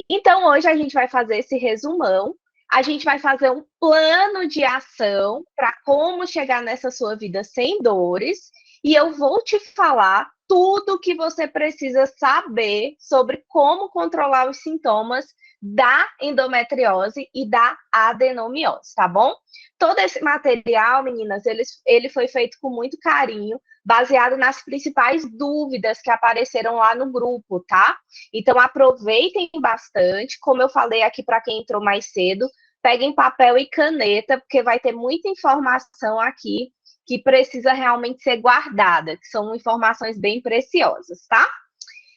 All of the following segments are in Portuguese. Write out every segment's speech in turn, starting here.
Então, hoje a gente vai fazer esse resumão, a gente vai fazer um plano de ação para como chegar nessa sua vida sem dores, e eu vou te falar tudo o que você precisa saber sobre como controlar os sintomas da endometriose e da adenomiose, tá bom? Todo esse material, meninas, ele foi feito com muito carinho, baseado nas principais dúvidas que apareceram lá no grupo, tá? Então, aproveitem bastante. Como eu falei aqui para quem entrou mais cedo, peguem papel e caneta, porque vai ter muita informação aqui que precisa realmente ser guardada, que são informações bem preciosas, tá?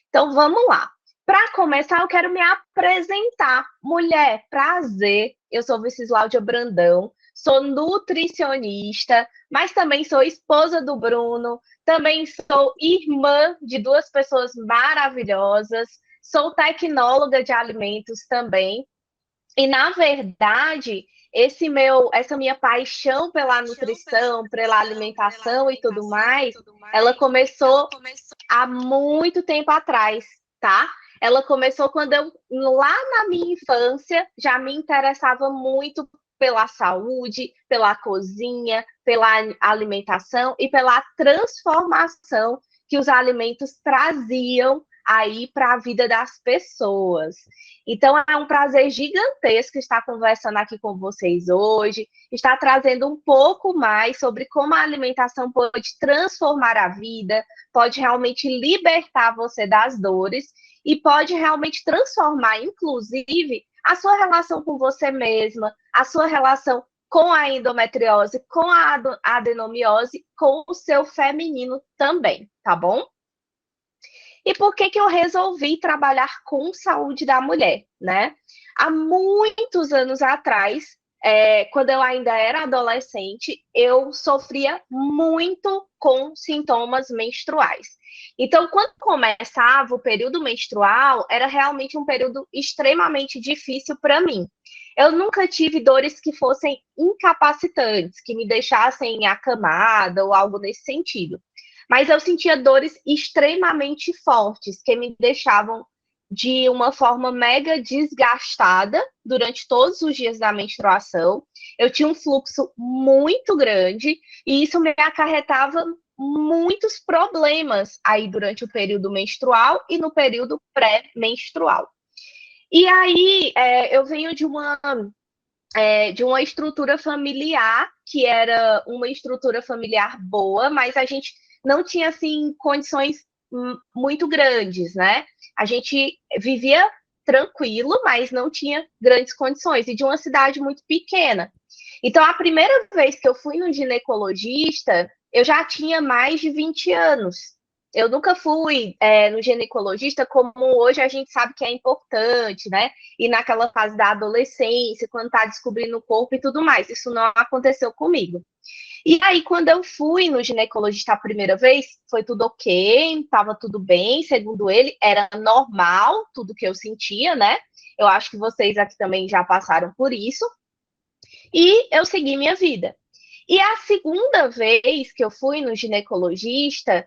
Então, vamos lá. Para começar, eu quero me apresentar. Mulher, prazer. Eu sou Vicísláudia Brandão, sou nutricionista, mas também sou esposa do Bruno, também sou irmã de duas pessoas maravilhosas, sou tecnóloga de alimentos também. E, na verdade, essa minha paixão pela nutrição, pela alimentação e tudo mais, ela começou há muito tempo atrás, tá? Ela começou quando eu, lá na minha infância, já me interessava muito pela saúde, pela cozinha, pela alimentação e pela transformação que os alimentos traziam aí para a vida das pessoas. Então é um prazer gigantesco estar conversando aqui com vocês hoje, estar trazendo um pouco mais sobre como a alimentação pode transformar a vida, pode realmente libertar você das dores e pode realmente transformar, inclusive, a sua relação com você mesma, a sua relação com a endometriose, com a adenomiose, com o seu feminino também, tá bom? E por que eu resolvi trabalhar com saúde da mulher, né? Há muitos anos atrás, quando eu ainda era adolescente, eu sofria muito com sintomas menstruais. Então, quando começava o período menstrual, era realmente um período extremamente difícil para mim. Eu nunca tive dores que fossem incapacitantes, que me deixassem acamada ou algo nesse sentido. Mas eu sentia dores extremamente fortes, que me deixavam de uma forma mega desgastada durante todos os dias da menstruação. Eu tinha um fluxo muito grande e isso me acarretava muitos problemas aí durante o período menstrual e no período pré-menstrual. E aí eu venho de uma estrutura familiar que era uma estrutura familiar boa, mas a gente não tinha assim condições muito grandes, né? A gente vivia tranquilo, mas não tinha grandes condições e de uma cidade muito pequena. Então, a primeira vez que eu fui no ginecologista, eu já tinha mais de 20 anos. Eu nunca fui no ginecologista como hoje a gente sabe que é importante, né? E naquela fase da adolescência, quando tá descobrindo o corpo e tudo mais. Isso não aconteceu comigo. E aí, quando eu fui no ginecologista a primeira vez, foi tudo ok, tava tudo bem, segundo ele, era normal tudo que eu sentia, né? Eu acho que vocês aqui também já passaram por isso. E eu segui minha vida. E a segunda vez que eu fui no ginecologista,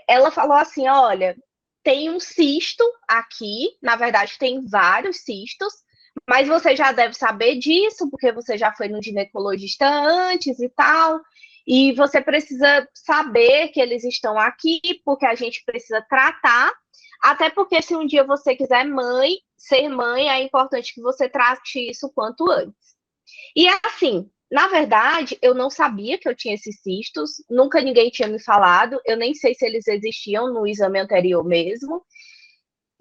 ela falou assim: olha, tem um cisto aqui, na verdade, tem vários cistos, mas você já deve saber disso, porque você já foi no ginecologista antes e tal. E você precisa saber que eles estão aqui, porque a gente precisa tratar. Até porque se um dia você quiser ser mãe, é importante que você trate isso quanto antes. E assim, na verdade, eu não sabia que eu tinha esses cistos, nunca ninguém tinha me falado, eu nem sei se eles existiam no exame anterior mesmo.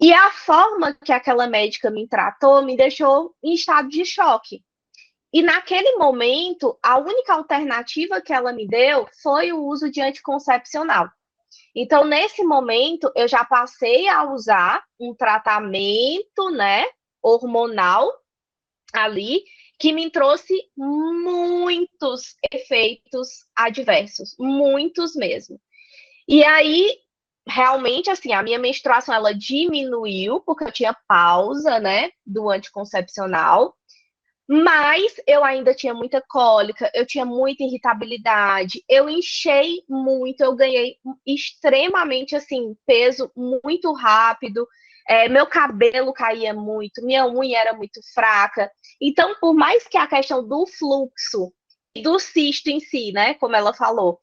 E a forma que aquela médica me tratou me deixou em estado de choque. E naquele momento, a única alternativa que ela me deu foi o uso de anticoncepcional. Então, nesse momento, eu já passei a usar um tratamento, né, hormonal ali, que me trouxe muitos efeitos adversos, muitos mesmo. E aí, realmente, assim, a minha menstruação, ela diminuiu, porque eu tinha pausa, né, do anticoncepcional, mas eu ainda tinha muita cólica, eu tinha muita irritabilidade, eu enchei muito, eu ganhei extremamente, assim, peso muito rápido, meu cabelo caía muito, minha unha era muito fraca. Então, por mais que a questão do fluxo e do cisto em si, né, como ela falou,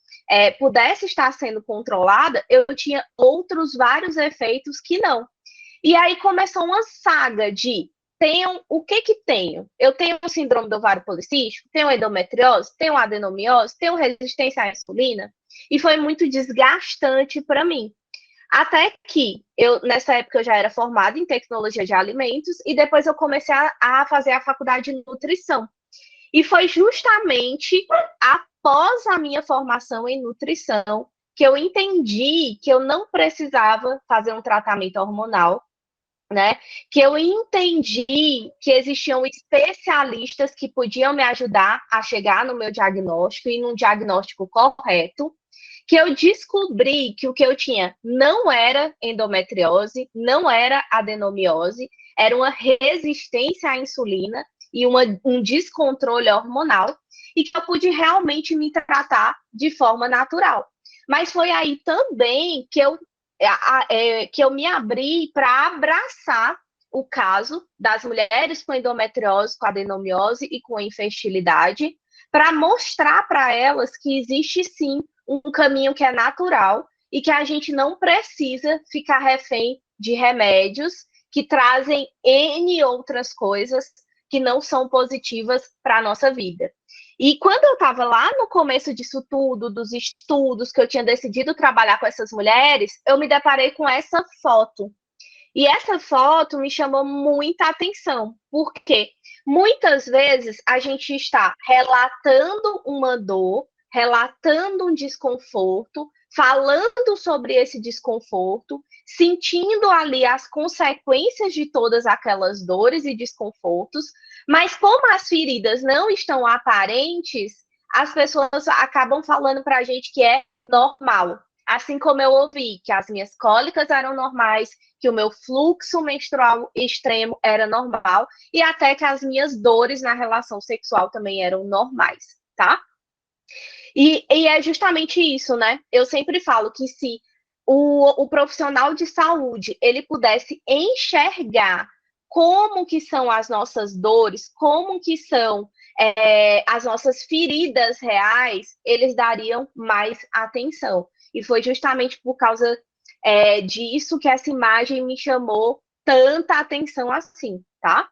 pudesse estar sendo controlada, eu tinha outros vários efeitos que não. E aí começou uma saga de o que que tenho? Eu tenho o síndrome do ovário policístico, tenho endometriose, tenho adenomiose, tenho resistência à insulina, e foi muito desgastante para mim. Até que nessa época, eu já era formada em tecnologia de alimentos e depois eu comecei a fazer a faculdade de nutrição. E foi justamente após a minha formação em nutrição que eu entendi que eu não precisava fazer um tratamento hormonal, né? Que eu entendi que existiam especialistas que podiam me ajudar a chegar no meu diagnóstico e num diagnóstico correto, que eu descobri que o que eu tinha não era endometriose, não era adenomiose, era uma resistência à insulina e um descontrole hormonal, e que eu pude realmente me tratar de forma natural. Mas foi aí também que eu me abri para abraçar o caso das mulheres com endometriose, com adenomiose e com infertilidade, para mostrar para elas que existe sim um caminho que é natural e que a gente não precisa ficar refém de remédios que trazem N outras coisas que não são positivas para a nossa vida. E quando eu estava lá no começo disso tudo, dos estudos, que eu tinha decidido trabalhar com essas mulheres, eu me deparei com essa foto. E essa foto me chamou muita atenção, porque muitas vezes a gente está relatando uma dor, relatando um desconforto, falando sobre esse desconforto, sentindo ali as consequências de todas aquelas dores e desconfortos, mas como as feridas não estão aparentes, as pessoas acabam falando para a gente que é normal. Assim como eu ouvi que as minhas cólicas eram normais, que o meu fluxo menstrual extremo era normal, e até que as minhas dores na relação sexual também eram normais, tá? E é justamente isso, né? Eu sempre falo que se o profissional de saúde ele pudesse enxergar como que são as nossas dores, como que são as nossas feridas reais, eles dariam mais atenção. E foi justamente por causa disso que essa imagem me chamou tanta atenção assim, tá?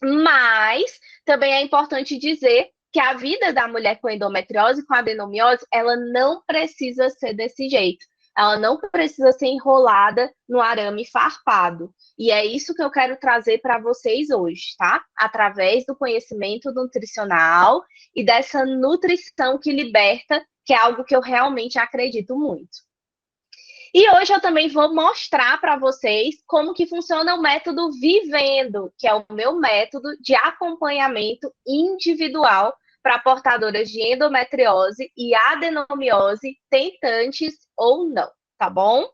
Mas também é importante dizer que a vida da mulher com endometriose, com adenomiose, ela não precisa ser desse jeito. Ela não precisa ser enrolada no arame farpado. E é isso que eu quero trazer para vocês hoje, tá? Através do conhecimento nutricional e dessa nutrição que liberta, que é algo que eu realmente acredito muito. E hoje eu também vou mostrar para vocês como que funciona o método Vivendo, que é o meu método de acompanhamento individual para portadoras de endometriose e adenomiose, tentantes ou não, tá bom?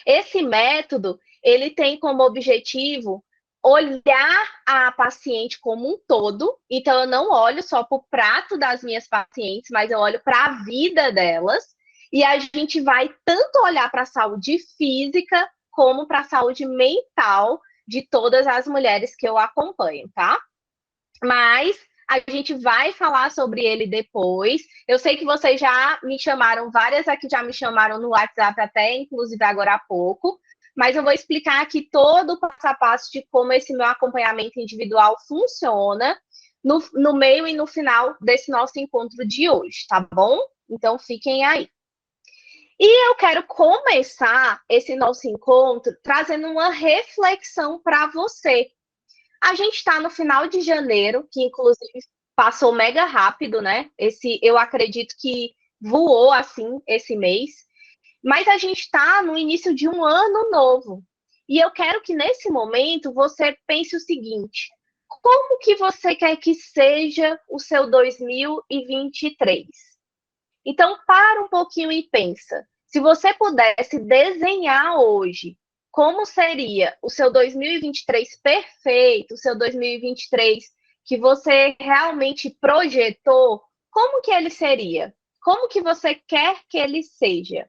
Esse método, ele tem como objetivo olhar a paciente como um todo, então eu não olho só para o prato das minhas pacientes, mas eu olho para a vida delas, e a gente vai tanto olhar para a saúde física como para a saúde mental de todas as mulheres que eu acompanho, tá? Mas a gente vai falar sobre ele depois. Eu sei que vocês já me chamaram, várias aqui já me chamaram no WhatsApp até, inclusive agora há pouco, mas eu vou explicar aqui todo o passo a passo de como esse meu acompanhamento individual funciona no meio e no final desse nosso encontro de hoje, tá bom? Então fiquem aí. E eu quero começar esse nosso encontro trazendo uma reflexão para você. A gente está no final de janeiro, que inclusive passou mega rápido, né? Eu acredito que voou assim esse mês. Mas a gente está no início de um ano novo. E eu quero que nesse momento você pense o seguinte: como que você quer que seja o seu 2023? Então, para um pouquinho e pensa. Se você pudesse desenhar hoje como seria o seu 2023 perfeito, o seu 2023 que você realmente projetou, como que ele seria? Como que você quer que ele seja?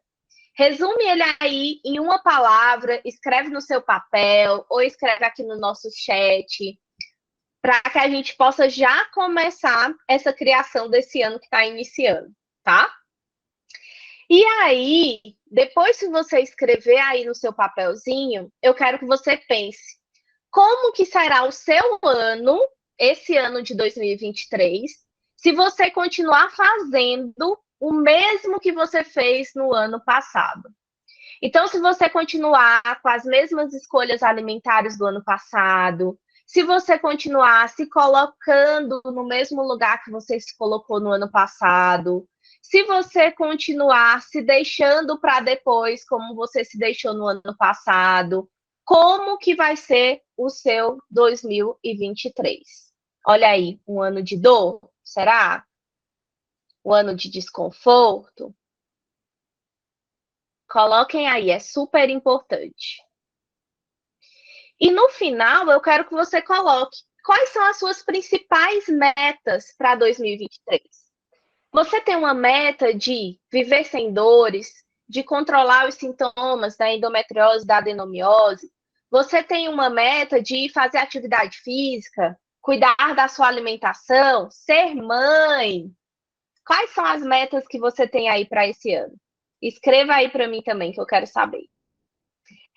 Resume ele aí em uma palavra, escreve no seu papel ou escreve aqui no nosso chat, para que a gente possa já começar essa criação desse ano que está iniciando, tá? E aí, depois que você escrever aí no seu papelzinho, eu quero que você pense como que será o seu ano, esse ano de 2023, se você continuar fazendo o mesmo que você fez no ano passado. Então, se você continuar com as mesmas escolhas alimentares do ano passado, se você continuar se colocando no mesmo lugar que você se colocou no ano passado, se você continuar se deixando para depois, como você se deixou no ano passado, como que vai ser o seu 2023? Olha aí, um ano de dor, será? Um ano de desconforto? Coloquem aí, é super importante. E no final, eu quero que você coloque quais são as suas principais metas para 2023. Você tem uma meta de viver sem dores, de controlar os sintomas da endometriose, da adenomiose? Você tem uma meta de fazer atividade física, cuidar da sua alimentação, ser mãe? Quais são as metas que você tem aí para esse ano? Escreva aí para mim também, que eu quero saber.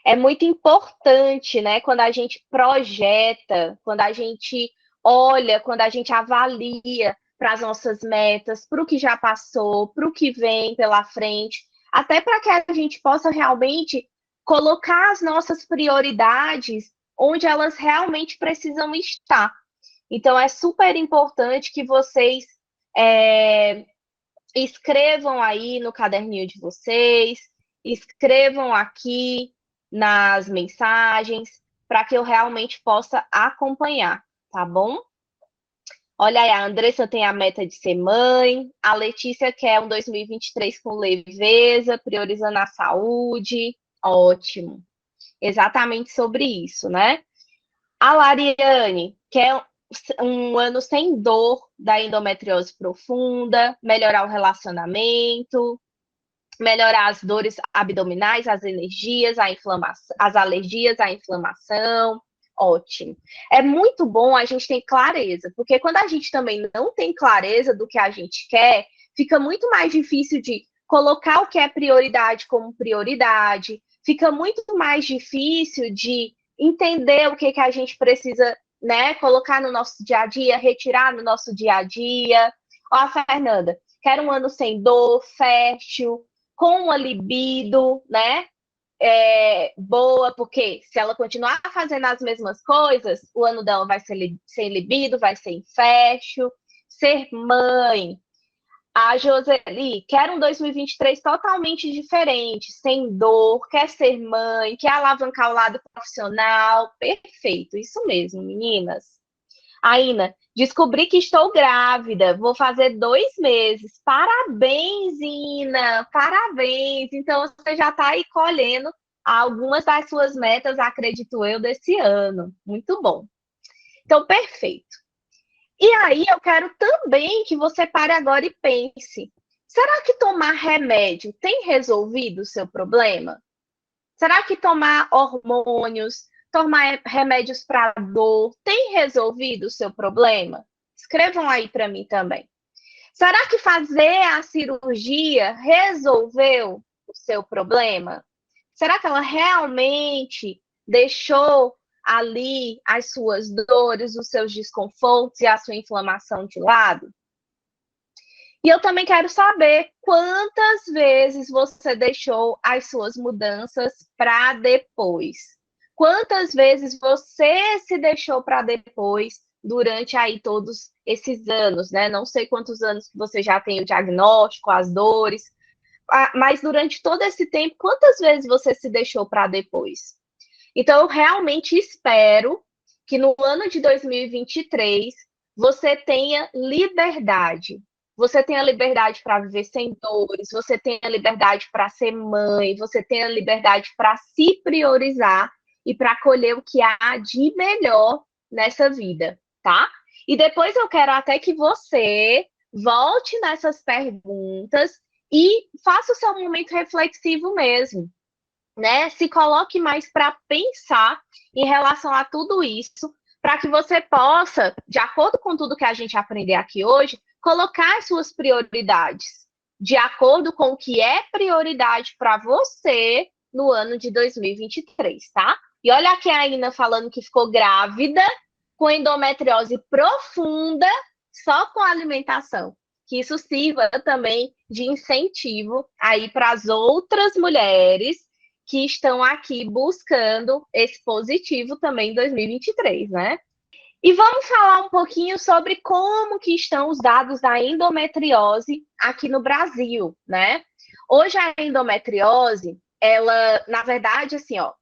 É muito importante, né, quando a gente projeta, quando a gente olha, quando a gente avalia para as nossas metas, para o que já passou, para o que vem pela frente, até para que a gente possa realmente colocar as nossas prioridades onde elas realmente precisam estar. Então, é super importante que vocês escrevam aí no caderninho de vocês, escrevam aqui nas mensagens, para que eu realmente possa acompanhar, tá bom? Olha aí, a Andressa tem a meta de ser mãe, a Letícia quer um 2023 com leveza, priorizando a saúde. Ótimo. Exatamente sobre isso, né? A Lariane quer um ano sem dor da endometriose profunda, melhorar o relacionamento, melhorar as dores abdominais, as energias, a inflamação, as alergias, a inflamação. Ótimo. É muito bom a gente ter clareza, porque quando a gente também não tem clareza do que a gente quer, fica muito mais difícil de colocar o que é prioridade como prioridade, fica muito mais difícil de entender o que, que a gente precisa, né, colocar no nosso dia a dia, retirar no nosso dia a dia. Ó, a Fernanda, quero um ano sem dor, fértil, com uma libido, né? Boa, porque se ela continuar fazendo as mesmas coisas, o ano dela vai ser sem libido, vai ser infértil. Ser mãe. A Joseli quer um 2023 totalmente diferente, sem dor, quer ser mãe, quer alavancar o lado profissional. Perfeito, isso mesmo, meninas. Aina, descobri que estou grávida, vou fazer 2 meses. Parabéns, Ina, parabéns. Então, você já está aí colhendo algumas das suas metas, acredito eu, desse ano. Muito bom. Então, perfeito. E aí, eu quero também que você pare agora e pense: será que tomar remédio tem resolvido o seu problema? Será que tomar hormônios, tomar remédios para dor, tem resolvido o seu problema? Escrevam aí para mim também. Será que fazer a cirurgia resolveu o seu problema? Será que ela realmente deixou ali as suas dores, os seus desconfortos e a sua inflamação de lado? E eu também quero saber quantas vezes você deixou as suas mudanças para depois. Quantas vezes você se deixou para depois durante aí todos esses anos, né? Não sei quantos anos que você já tem o diagnóstico, as dores, mas durante todo esse tempo, quantas vezes você se deixou para depois? Então, eu realmente espero que no ano de 2023 você tenha liberdade. Você tenha liberdade para viver sem dores, você tenha liberdade para ser mãe, você tenha liberdade para se priorizar e para colher o que há de melhor nessa vida, tá? E depois eu quero até que você volte nessas perguntas e faça o seu momento reflexivo mesmo, né? Se coloque mais para pensar em relação a tudo isso, para que você possa, de acordo com tudo que a gente aprender aqui hoje, colocar as suas prioridades, de acordo com o que é prioridade para você no ano de 2023, tá? E olha aqui a Ina falando que ficou grávida com endometriose profunda só com a alimentação. Que isso sirva também de incentivo aí para as outras mulheres que estão aqui buscando esse positivo também em 2023, né? E vamos falar um pouquinho sobre como que estão os dados da endometriose aqui no Brasil, né? Hoje a endometriose, ela, na verdade, assim, ó,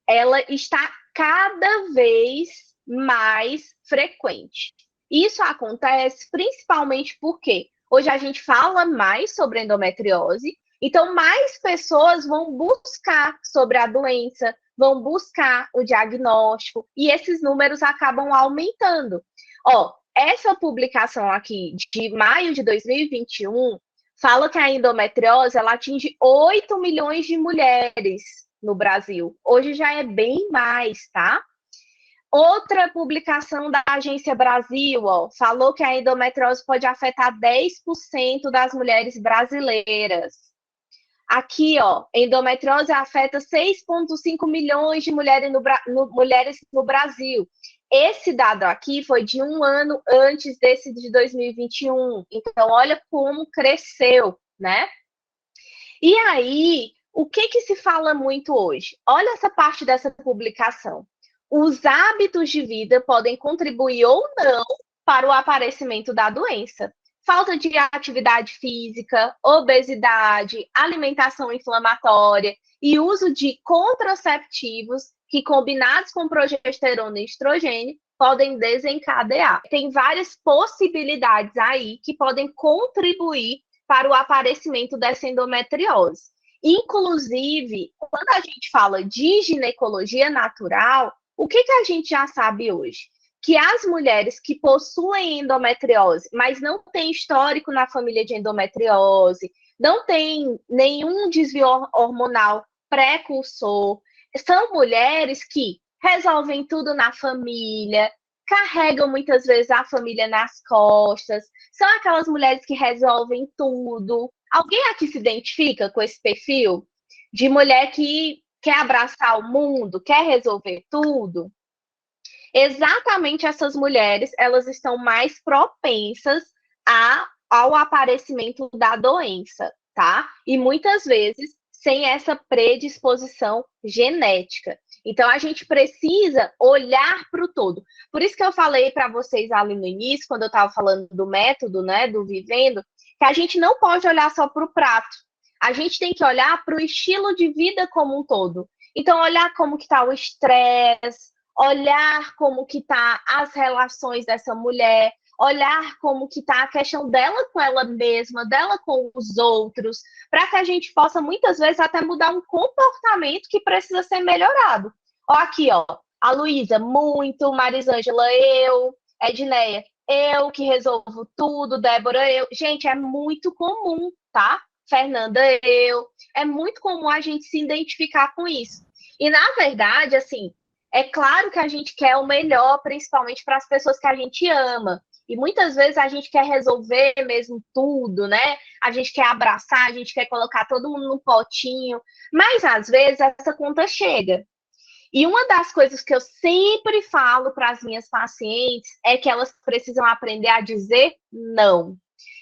ela está cada vez mais frequente. Isso acontece principalmente porque hoje a gente fala mais sobre endometriose, então mais pessoas vão buscar sobre a doença, vão buscar o diagnóstico e esses números acabam aumentando. Ó, essa publicação aqui de maio de 2021 fala que a endometriose ela atinge 8 milhões de mulheres no Brasil. Hoje já é bem mais, tá? Outra publicação da Agência Brasil, ó, falou que a endometriose pode afetar 10% das mulheres brasileiras. Aqui, ó, endometriose afeta 6,5 milhões de mulheres no Brasil. Esse dado aqui foi de um ano antes desse de 2021. Então, olha como cresceu, né? E aí, o que se fala muito hoje? Olha essa parte dessa publicação. Os hábitos de vida podem contribuir ou não para o aparecimento da doença. Falta de atividade física, obesidade, alimentação inflamatória e uso de contraceptivos que, combinados com progesterona e estrogênio, podem desencadear. Tem várias possibilidades aí que podem contribuir para o aparecimento dessa endometriose. Inclusive, quando a gente fala de ginecologia natural, o que a gente já sabe hoje? Que as mulheres que possuem endometriose, mas não têm histórico na família de endometriose, não tem nenhum desvio hormonal precursor, são mulheres que resolvem tudo na família, carregam muitas vezes a família nas costas, são aquelas mulheres que resolvem tudo. Alguém aqui se identifica com esse perfil de mulher que quer abraçar o mundo, quer resolver tudo? Exatamente essas mulheres, elas estão mais propensas ao aparecimento da doença, tá? E muitas vezes sem essa predisposição genética. Então, a gente precisa olhar para o todo. Por isso que eu falei para vocês ali no início, quando eu estava falando do método, né, do Vivendo, que a gente não pode olhar só para o prato. A gente tem que olhar para o estilo de vida como um todo. Então, olhar como que está o estresse, olhar como que tá as relações dessa mulher, olhar como que tá a questão dela com ela mesma, dela com os outros, para que a gente possa muitas vezes até mudar um comportamento que precisa ser melhorado. Ó aqui, ó, a Luísa, muito, Marisângela, eu, Edneia, eu que resolvo tudo, Débora, eu. Gente, é muito comum, tá? Fernanda, eu. É muito comum a gente se identificar com isso. E, na verdade, assim, é claro que a gente quer o melhor, principalmente para as pessoas que a gente ama. E muitas vezes a gente quer resolver mesmo tudo, né? A gente quer abraçar, a gente quer colocar todo mundo no potinho. Mas às vezes essa conta chega. E uma das coisas que eu sempre falo para as minhas pacientes é que elas precisam aprender a dizer não.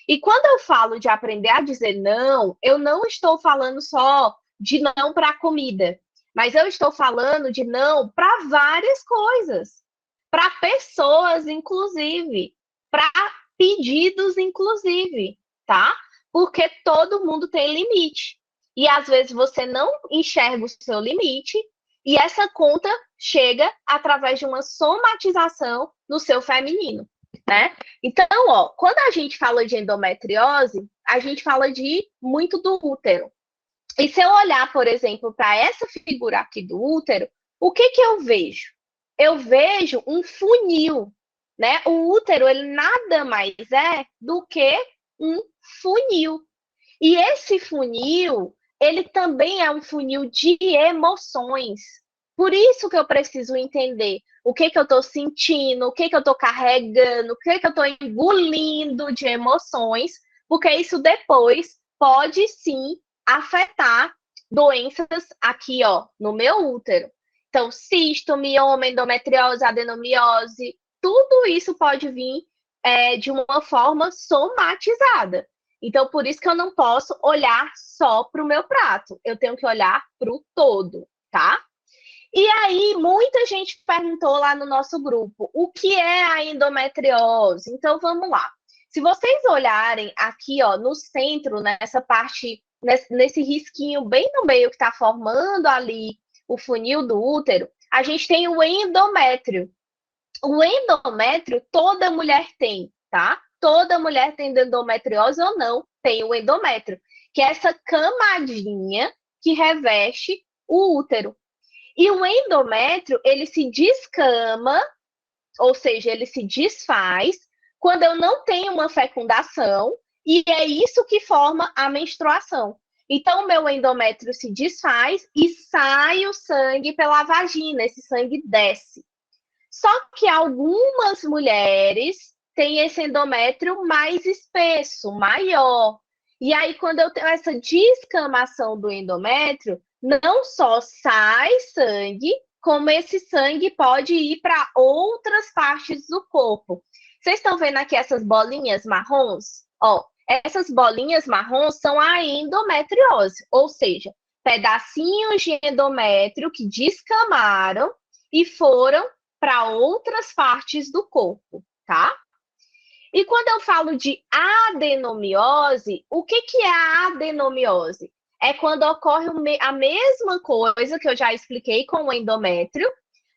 E quando eu falo de aprender a dizer não, eu não estou falando só de não para a comida. Mas eu estou falando de não para várias coisas, para pessoas, inclusive, para pedidos, inclusive, tá? Porque todo mundo tem limite. E às vezes você não enxerga o seu limite e essa conta chega através de uma somatização no seu feminino, né? Então, ó, quando a gente fala de endometriose, a gente fala de muito do útero. E se eu olhar, por exemplo, para essa figura aqui do útero, o que eu vejo? Eu vejo um funil, né? O útero, ele nada mais é do que um funil. E esse funil, ele também é um funil de emoções. Por isso que eu preciso entender o que eu estou sentindo, o que eu estou carregando, o que eu estou engolindo de emoções, porque isso depois pode sim afetar doenças aqui, ó, no meu útero. Então, cisto, mioma, endometriose, adenomiose, tudo isso pode vir de uma forma somatizada. Então, por isso que eu não posso olhar só para o meu prato. Eu tenho que olhar para o todo, tá? E aí, muita gente perguntou lá no nosso grupo, o que é a endometriose? Então, vamos lá. Se vocês olharem aqui, ó, no centro, nessa parte, nesse risquinho bem no meio que está formando ali o funil do útero, a gente tem o endométrio. O endométrio toda mulher tem, tá? Toda mulher tem endometriose ou não, tem o endométrio, que é essa camadinha que reveste o útero. E o endométrio, ele se descama, ou seja, ele se desfaz quando eu não tenho uma fecundação, e é isso que forma a menstruação. Então, o meu endométrio se desfaz e sai o sangue pela vagina, esse sangue desce. Só que algumas mulheres têm esse endométrio mais espesso, maior. E aí, quando eu tenho essa descamação do endométrio, não só sai sangue, como esse sangue pode ir para outras partes do corpo. Vocês estão vendo aqui essas bolinhas marrons? Ó, essas bolinhas marrons são a endometriose, ou seja, pedacinhos de endométrio que descamaram e foram para outras partes do corpo, tá? E quando eu falo de adenomiose, o que é a adenomiose? É quando ocorre a mesma coisa que eu já expliquei com o endométrio,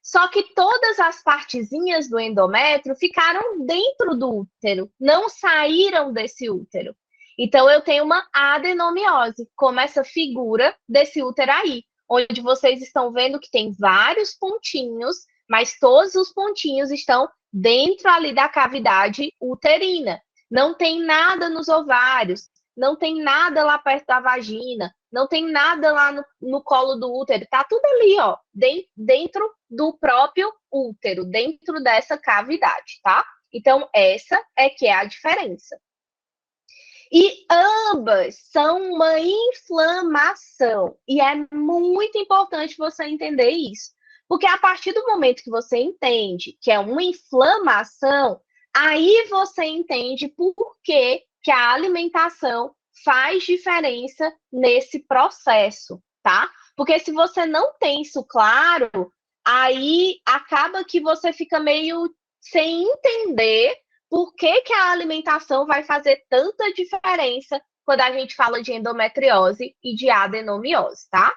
só que todas as partezinhas do endométrio ficaram dentro do útero, não saíram desse útero. Então, eu tenho uma adenomiose, como essa figura desse útero aí, onde vocês estão vendo que tem vários pontinhos, mas todos os pontinhos estão dentro ali da cavidade uterina. Não tem nada nos ovários, não tem nada lá perto da vagina, não tem nada lá no colo do útero. Tá tudo ali, ó, dentro do próprio útero, dentro dessa cavidade, tá? Então, essa é que é a diferença. E ambas são uma inflamação. E é muito importante você entender isso. Porque a partir do momento que você entende que é uma inflamação, aí você entende por que a alimentação faz diferença nesse processo, tá? Porque se você não tem isso claro, aí acaba que você fica meio sem entender por que a alimentação vai fazer tanta diferença quando a gente fala de endometriose e de adenomiose, tá?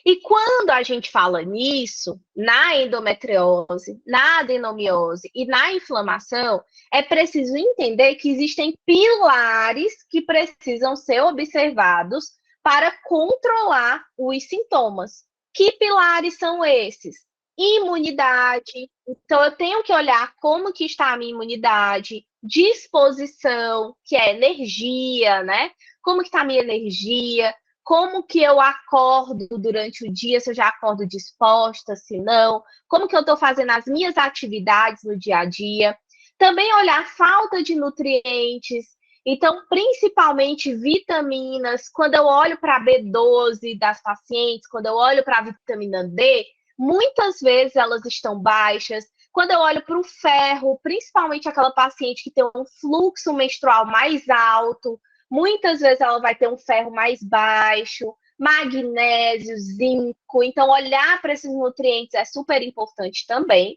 E quando a gente fala nisso, na endometriose, na adenomiose e na inflamação, é preciso entender que existem pilares que precisam ser observados para controlar os sintomas. Que pilares são esses? Imunidade. Então, eu tenho que olhar como que está a minha imunidade, disposição, que é energia, né? Como que está a minha energia, como que eu acordo durante o dia, se eu já acordo disposta, se não, como que eu estou fazendo as minhas atividades no dia a dia. Também olhar falta de nutrientes, então, principalmente vitaminas. Quando eu olho para a B12 das pacientes, quando eu olho para a vitamina D, muitas vezes elas estão baixas. Quando eu olho para o ferro, principalmente aquela paciente que tem um fluxo menstrual mais alto, muitas vezes ela vai ter um ferro mais baixo, magnésio, zinco. Então, olhar para esses nutrientes é super importante também.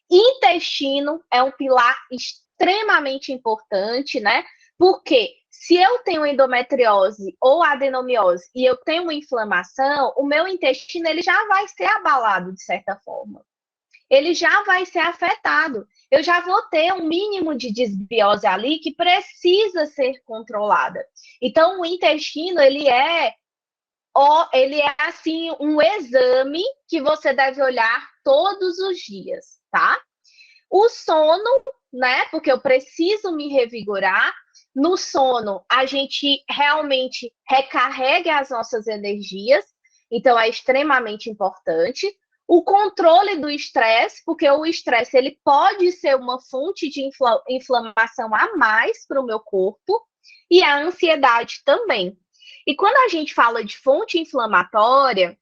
Intestino é um pilar extremamente importante, né? Porque se eu tenho endometriose ou adenomiose e eu tenho uma inflamação, o meu intestino ele já vai ser abalado de certa forma. Ele já vai ser afetado. Eu já vou ter um mínimo de desbiose ali que precisa ser controlada. Então, o intestino, ele é assim um exame que você deve olhar todos os dias, tá? O sono, né? Porque eu preciso me revigorar. no sono, a gente realmente recarrega as nossas energias, então é extremamente importante. O controle do estresse, porque o estresse ele pode ser uma fonte de inflamação a mais para o meu corpo, e a ansiedade também. E quando a gente fala de fonte inflamatória,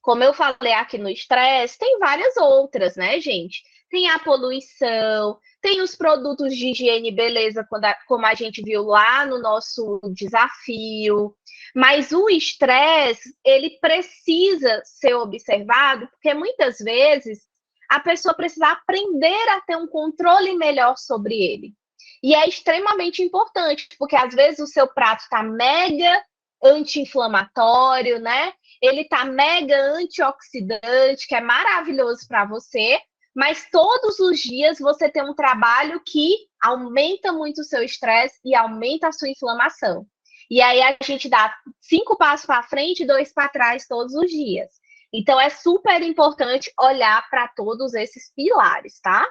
como eu falei aqui no estresse, tem várias outras, né, gente? Tem a poluição, tem os produtos de higiene e beleza, como a gente viu lá no nosso desafio. Mas o estresse, ele precisa ser observado, porque muitas vezes a pessoa precisa aprender a ter um controle melhor sobre ele. E é extremamente importante, porque às vezes o seu prato está mega anti-inflamatório, né? Ele tá mega antioxidante, que é maravilhoso para você, mas todos os dias você tem um trabalho que aumenta muito o seu estresse e aumenta a sua inflamação. E aí a gente dá 5 passos para frente e 2 para trás todos os dias. Então é super importante olhar para todos esses pilares, tá?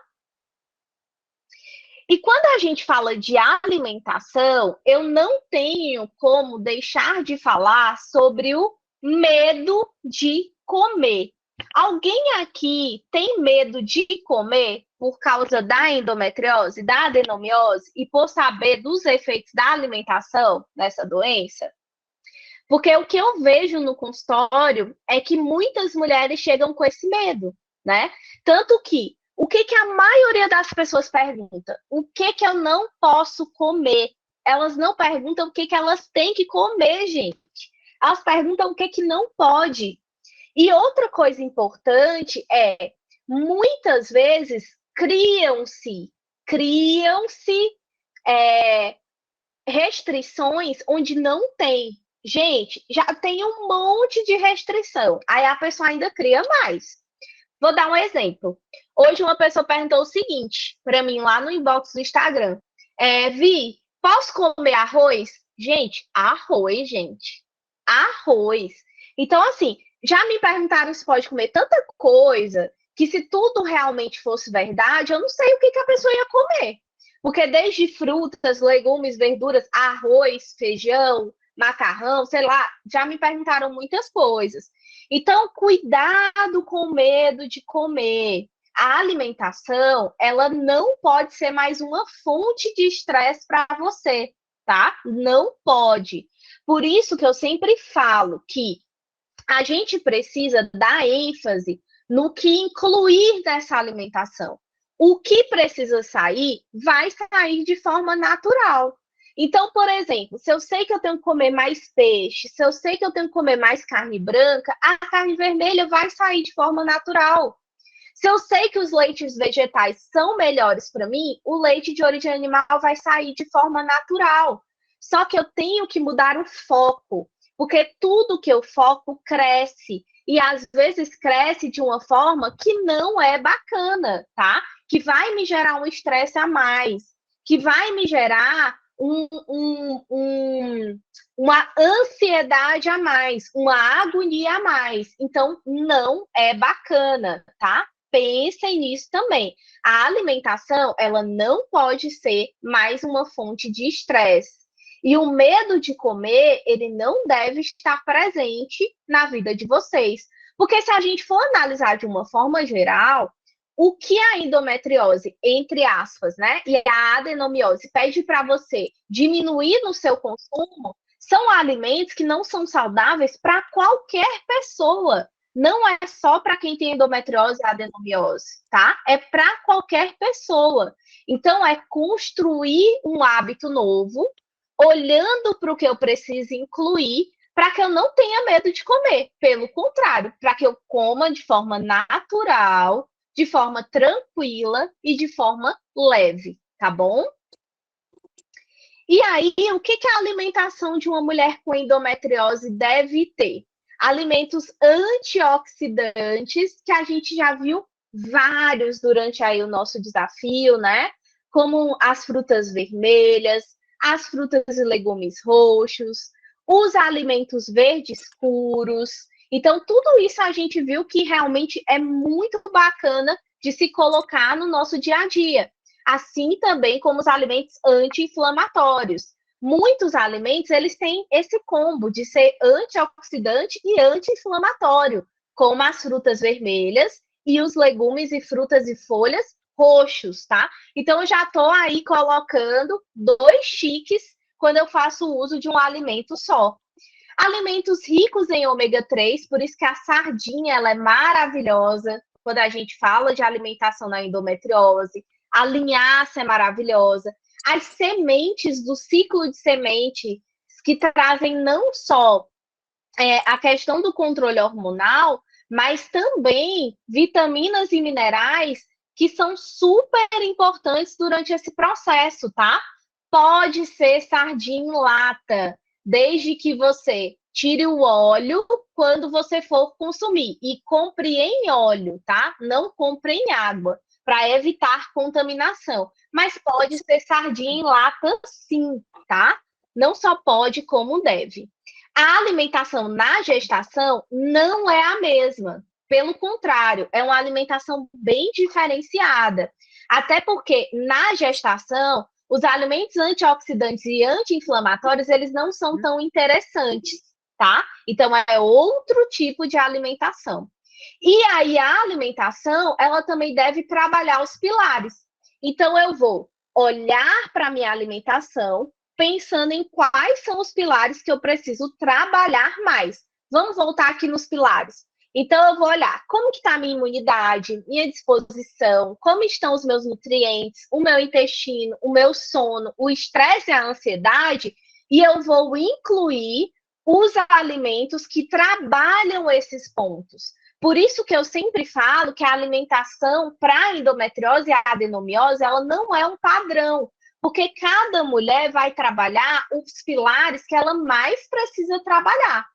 E quando a gente fala de alimentação, eu não tenho como deixar de falar sobre o medo de comer. Alguém aqui tem medo de comer por causa da endometriose, da adenomiose e por saber dos efeitos da alimentação nessa doença? Porque o que eu vejo no consultório é que muitas mulheres chegam com esse medo, né? Tanto que o que a maioria das pessoas pergunta? O que eu não posso comer? Elas não perguntam o que elas têm que comer, gente. Elas perguntam o que não pode. E outra coisa importante é, muitas vezes, criam-se restrições onde não tem. Gente, já tem um monte de restrição. Aí a pessoa ainda cria mais. Vou dar um exemplo. Hoje uma pessoa perguntou o seguinte para mim lá no inbox do Instagram. Vi, posso comer arroz? Gente, arroz, gente. Arroz. Então, assim, já me perguntaram se pode comer tanta coisa que se tudo realmente fosse verdade, eu não sei o que a pessoa ia comer. Porque desde frutas, legumes, verduras, arroz, feijão, macarrão, sei lá, já me perguntaram muitas coisas. Então, cuidado com o medo de comer. A alimentação, ela não pode ser mais uma fonte de estresse para você, tá? Não pode. Por isso que eu sempre falo que a gente precisa dar ênfase no que incluir nessa alimentação. O que precisa sair, vai sair de forma natural. Então, por exemplo, se eu sei que eu tenho que comer mais peixe, se eu sei que eu tenho que comer mais carne branca, a carne vermelha vai sair de forma natural. Se eu sei que os leites vegetais são melhores para mim, o leite de origem animal vai sair de forma natural. Só que eu tenho que mudar o foco, porque tudo que eu foco cresce. E às vezes cresce de uma forma que não é bacana, tá? Que vai me gerar um estresse a mais, que vai me gerar uma ansiedade a mais, uma agonia a mais. Então, não é bacana, tá? Pensem nisso também. A alimentação, ela não pode ser mais uma fonte de estresse. E o medo de comer, ele não deve estar presente na vida de vocês. Porque se a gente for analisar de uma forma geral, o que a endometriose, entre aspas, né, e a adenomiose pede para você diminuir no seu consumo, são alimentos que não são saudáveis para qualquer pessoa. Não é só para quem tem endometriose e adenomiose, tá? É para qualquer pessoa. Então, é construir um hábito novo, olhando para o que eu preciso incluir, para que eu não tenha medo de comer. Pelo contrário, para que eu coma de forma natural, de forma tranquila e de forma leve, tá bom? E aí, o que a alimentação de uma mulher com endometriose deve ter? Alimentos antioxidantes, que a gente já viu vários durante aí o nosso desafio, né? Como as frutas vermelhas, as frutas e legumes roxos, os alimentos verdes escuros. Então, tudo isso a gente viu que realmente é muito bacana de se colocar no nosso dia a dia. assim também como os alimentos anti-inflamatórios. Muitos alimentos, eles têm esse combo de ser antioxidante e anti-inflamatório, como as frutas vermelhas e os legumes e frutas e folhas roxos, tá? Então, eu já estou aí colocando 2 chiques quando eu faço uso de um alimento só. Alimentos ricos em ômega 3, por isso que a sardinha ela é maravilhosa quando a gente fala de alimentação na endometriose. A linhaça é maravilhosa. As sementes do ciclo de semente que trazem não só a questão do controle hormonal, mas também vitaminas e minerais que são super importantes durante esse processo, tá? Pode ser sardinha em lata, desde que você tire o óleo quando você for consumir. E compre em óleo, tá? Não compre em água, para evitar contaminação. Mas pode ser sardinha em lata, sim, tá? Não só pode, como deve. A alimentação na gestação não é a mesma. Pelo contrário, é uma alimentação bem diferenciada. Até porque na gestação, os alimentos antioxidantes e anti-inflamatórios, eles não são tão interessantes, tá? Então, é outro tipo de alimentação. E aí, a alimentação, ela também deve trabalhar os pilares. Então, eu vou olhar para a minha alimentação, pensando em quais são os pilares que eu preciso trabalhar mais. Vamos voltar aqui nos pilares. Então, eu vou olhar como que está a minha imunidade, minha disposição, como estão os meus nutrientes, o meu intestino, o meu sono, o estresse e a ansiedade, e eu vou incluir os alimentos que trabalham esses pontos. Por isso que eu sempre falo que a alimentação para endometriose e adenomiose, ela não é um padrão, porque cada mulher vai trabalhar os pilares que ela mais precisa trabalhar.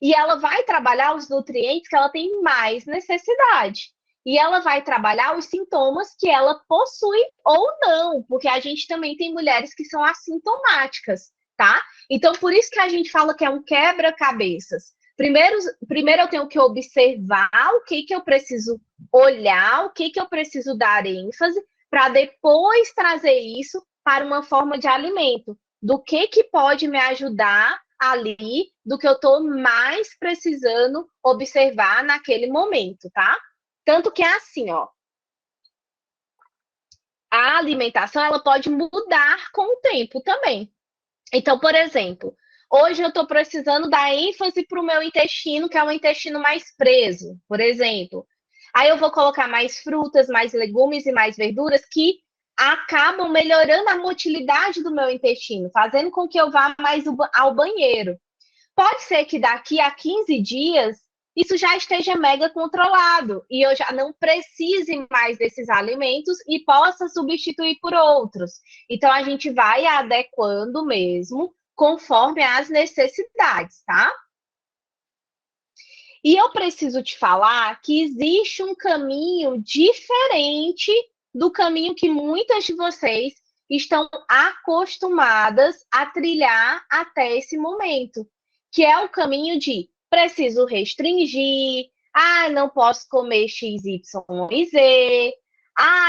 E ela vai trabalhar os nutrientes que ela tem mais necessidade. E ela vai trabalhar os sintomas que ela possui ou não, porque a gente também tem mulheres que são assintomáticas, tá? Então, por isso que a gente fala que é um quebra-cabeças. Primeiro eu tenho que observar o que eu preciso olhar, o que eu preciso dar ênfase, para depois trazer isso para uma forma de alimento. Do que pode me ajudar ali, do que eu estou mais precisando observar naquele momento, tá? Tanto que é assim, ó. A alimentação, ela pode mudar com o tempo também. Então, por exemplo, hoje eu estou precisando dar ênfase para o meu intestino, que é um intestino mais preso, por exemplo. Aí eu vou colocar mais frutas, mais legumes e mais verduras que acabam melhorando a motilidade do meu intestino, fazendo com que eu vá mais ao banheiro. Pode ser que daqui a 15 dias isso já esteja mega controlado e eu já não precise mais desses alimentos e possa substituir por outros. Então, a gente vai adequando mesmo conforme as necessidades, tá? E eu preciso te falar que existe um caminho diferente do caminho que muitas de vocês estão acostumadas a trilhar até esse momento, que é o caminho de preciso restringir, não posso comer X, Y e Z,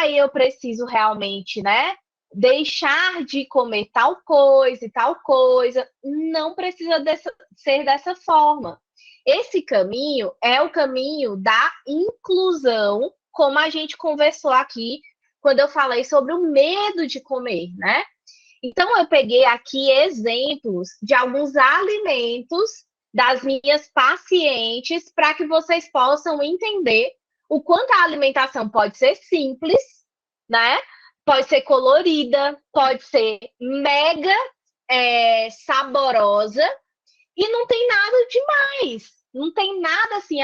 eu preciso realmente, né, deixar de comer tal coisa e tal coisa. Não precisa ser dessa forma. Esse caminho é o caminho da inclusão, como a gente conversou aqui quando eu falei sobre o medo de comer, né? Então, eu peguei aqui exemplos de alguns alimentos das minhas pacientes para que vocês possam entender o quanto a alimentação pode ser simples, né? Pode ser colorida, pode ser mega saborosa, e não tem nada demais. Não tem nada assim,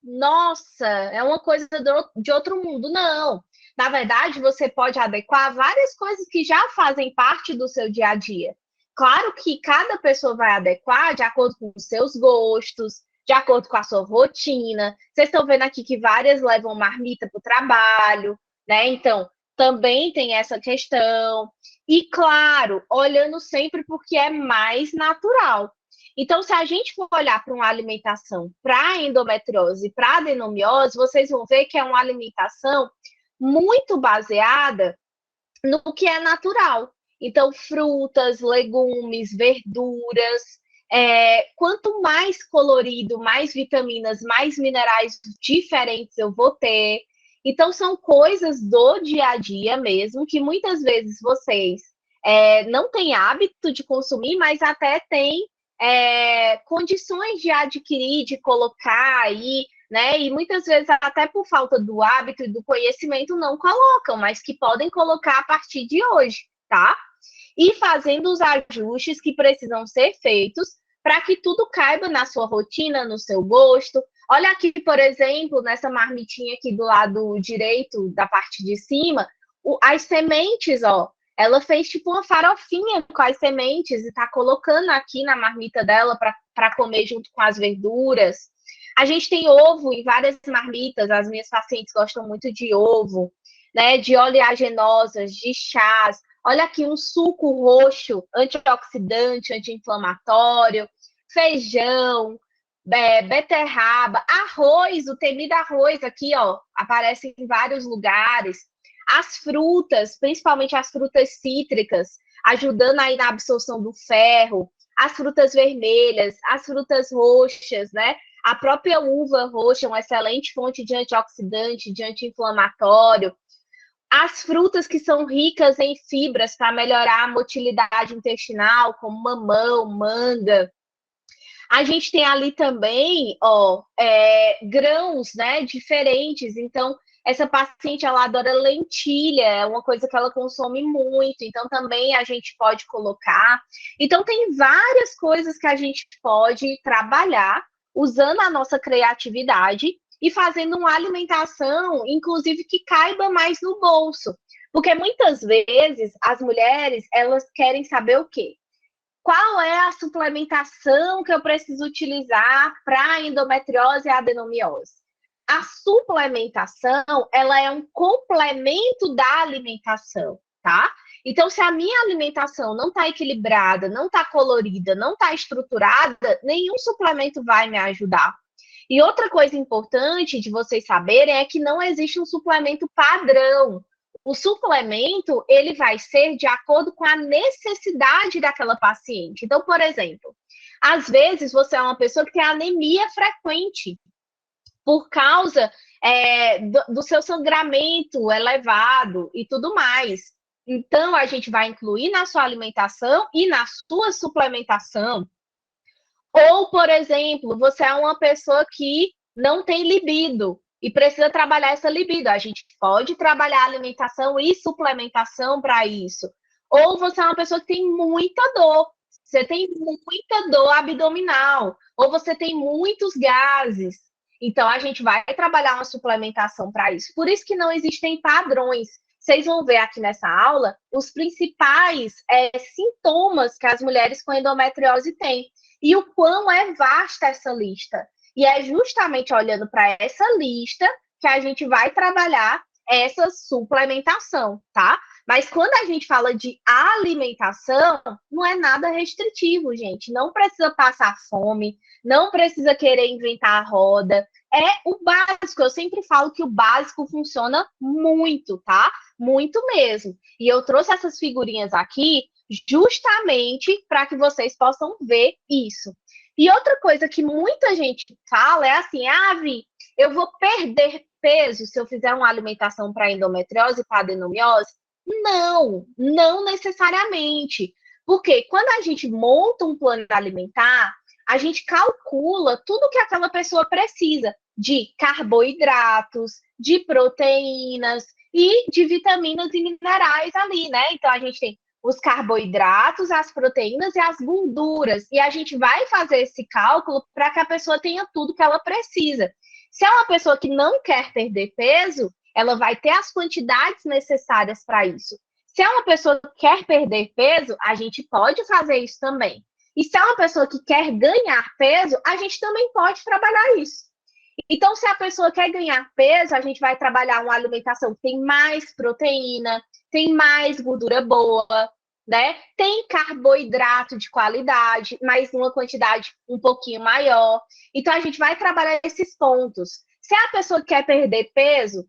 nossa, é uma coisa de outro mundo. Não. Na verdade, você pode adequar várias coisas que já fazem parte do seu dia a dia. Claro que cada pessoa vai adequar de acordo com os seus gostos, de acordo com a sua rotina. Vocês estão vendo aqui que várias levam marmita para o trabalho, né? Então, também tem essa questão. E, claro, olhando sempre porque é mais natural. Então, se a gente for olhar para uma alimentação para endometriose e para adenomiose, vocês vão ver que é uma alimentação muito baseada no que é natural. Então, frutas, legumes, verduras. Quanto mais colorido, mais vitaminas, mais minerais diferentes eu vou ter. Então, são coisas do dia a dia mesmo, que muitas vezes vocês não têm hábito de consumir, mas até têm condições de adquirir, de colocar aí, né? E muitas vezes, até por falta do hábito e do conhecimento, não colocam, mas que podem colocar a partir de hoje, tá? E fazendo os ajustes que precisam ser feitos para que tudo caiba na sua rotina, no seu gosto. Olha aqui, por exemplo, nessa marmitinha aqui do lado direito, da parte de cima, as sementes, ó. Ela fez tipo uma farofinha com as sementes e tá colocando aqui na marmita dela para comer junto com as verduras. A gente tem ovo em várias marmitas, as minhas pacientes gostam muito de ovo, né? De oleaginosas, de chás. Olha aqui um suco roxo, antioxidante, anti-inflamatório, feijão, beterraba, arroz, o temido arroz aqui, ó, aparece em vários lugares. As frutas, principalmente as frutas cítricas, ajudando aí na absorção do ferro, as frutas vermelhas, as frutas roxas, né? A própria uva roxa, uma excelente fonte de antioxidante, de anti-inflamatório. As frutas que são ricas em fibras para melhorar a motilidade intestinal, como mamão, manga. A gente tem ali também, ó, grãos, né, diferentes. Então, essa paciente, ela adora lentilha, é uma coisa que ela consome muito. Então, também a gente pode colocar. Então, tem várias coisas que a gente pode trabalhar usando a nossa criatividade e fazendo uma alimentação, inclusive, que caiba mais no bolso. Porque muitas vezes as mulheres, elas querem saber o quê? Qual é a suplementação que eu preciso utilizar para endometriose e adenomiose? A suplementação, ela é um complemento da alimentação, tá? Então, se a minha alimentação não está equilibrada, não está colorida, não está estruturada, nenhum suplemento vai me ajudar. E outra coisa importante de vocês saberem é que não existe um suplemento padrão. O suplemento, ele vai ser de acordo com a necessidade daquela paciente. Então, por exemplo, às vezes você é uma pessoa que tem anemia frequente por causa do seu sangramento elevado e tudo mais. Então, a gente vai incluir na sua alimentação e na sua suplementação. Ou, por exemplo, você é uma pessoa que não tem libido e precisa trabalhar essa libido. A gente pode trabalhar alimentação e suplementação para isso. Ou você é uma pessoa que tem muita dor. Você tem muita dor abdominal. Ou você tem muitos gases. Então, a gente vai trabalhar uma suplementação para isso. Por isso que não existem padrões. Vocês vão ver aqui nessa aula os principais sintomas que as mulheres com endometriose têm. E o quão é vasta essa lista. E é justamente olhando para essa lista que a gente vai trabalhar essa suplementação, tá? Mas quando a gente fala de alimentação, não é nada restritivo, gente. Não precisa passar fome, não precisa querer inventar a roda. É o básico. Eu sempre falo que o básico funciona muito, tá? Muito mesmo. E eu trouxe essas figurinhas aqui justamente para que vocês possam ver isso. E outra coisa que muita gente fala é assim, Vi, eu vou perder peso se eu fizer uma alimentação para endometriose e para adenomiose? Não, não necessariamente. Porque quando a gente monta um plano alimentar, a gente calcula tudo que aquela pessoa precisa de carboidratos, de proteínas e de vitaminas e minerais ali, né? Então a gente tem os carboidratos, as proteínas e as gorduras. E a gente vai fazer esse cálculo para que a pessoa tenha tudo que ela precisa. Se é uma pessoa que não quer perder peso, ela vai ter as quantidades necessárias para isso. Se é uma pessoa que quer perder peso, a gente pode fazer isso também. E se é uma pessoa que quer ganhar peso, a gente também pode trabalhar isso. Então, se a pessoa quer ganhar peso, a gente vai trabalhar uma alimentação que tem mais proteína, tem mais gordura boa, né? Tem carboidrato de qualidade, mas numa quantidade um pouquinho maior. Então, a gente vai trabalhar esses pontos. Se a pessoa quer perder peso,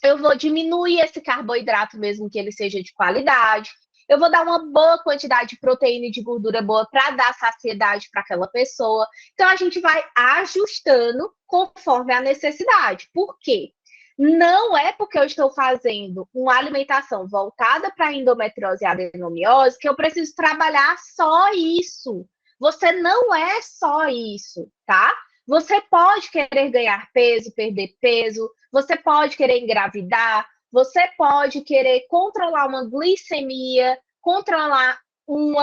eu vou diminuir esse carboidrato, mesmo que ele seja de qualidade. Eu vou dar uma boa quantidade de proteína e de gordura boa para dar saciedade para aquela pessoa. Então, a gente vai ajustando conforme a necessidade. Por quê? Não é porque eu estou fazendo uma alimentação voltada para endometriose e adenomiose que eu preciso trabalhar só isso. Você não é só isso, tá? Você pode querer ganhar peso, perder peso, você pode querer engravidar, você pode querer controlar uma glicemia, controlar um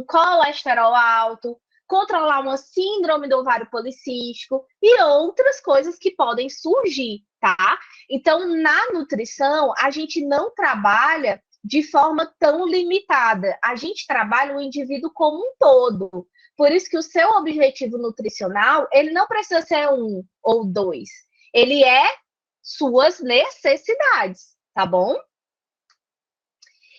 colesterol alto, controlar uma síndrome do ovário policístico e outras coisas que podem surgir, tá? Então, na nutrição, a gente não trabalha de forma tão limitada. A gente trabalha o indivíduo como um todo. Por isso que o seu objetivo nutricional, ele não precisa ser 1 ou 2. Ele é suas necessidades, tá bom?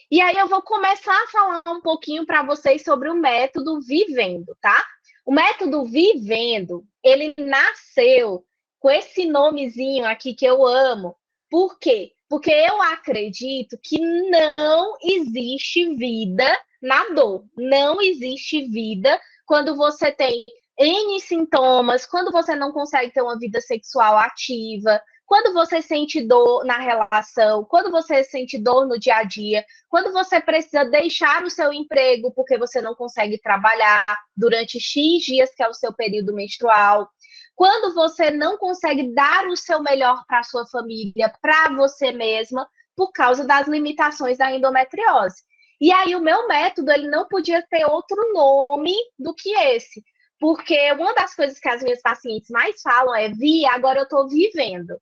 E aí eu vou começar a falar um pouquinho para vocês sobre o método Vivendo, tá? O método Vivendo, ele nasceu com esse nomezinho aqui que eu amo. Por quê? Porque eu acredito que não existe vida na dor. Não existe vida quando você tem N sintomas, quando você não consegue ter uma vida sexual ativa, quando você sente dor na relação, quando você sente dor no dia a dia, quando você precisa deixar o seu emprego porque você não consegue trabalhar durante X dias, que é o seu período menstrual, quando você não consegue dar o seu melhor para a sua família, para você mesma, por causa das limitações da endometriose. E aí o meu método, ele não podia ter outro nome do que esse, porque uma das coisas que as minhas pacientes mais falam é: Vi, agora eu estou vivendo.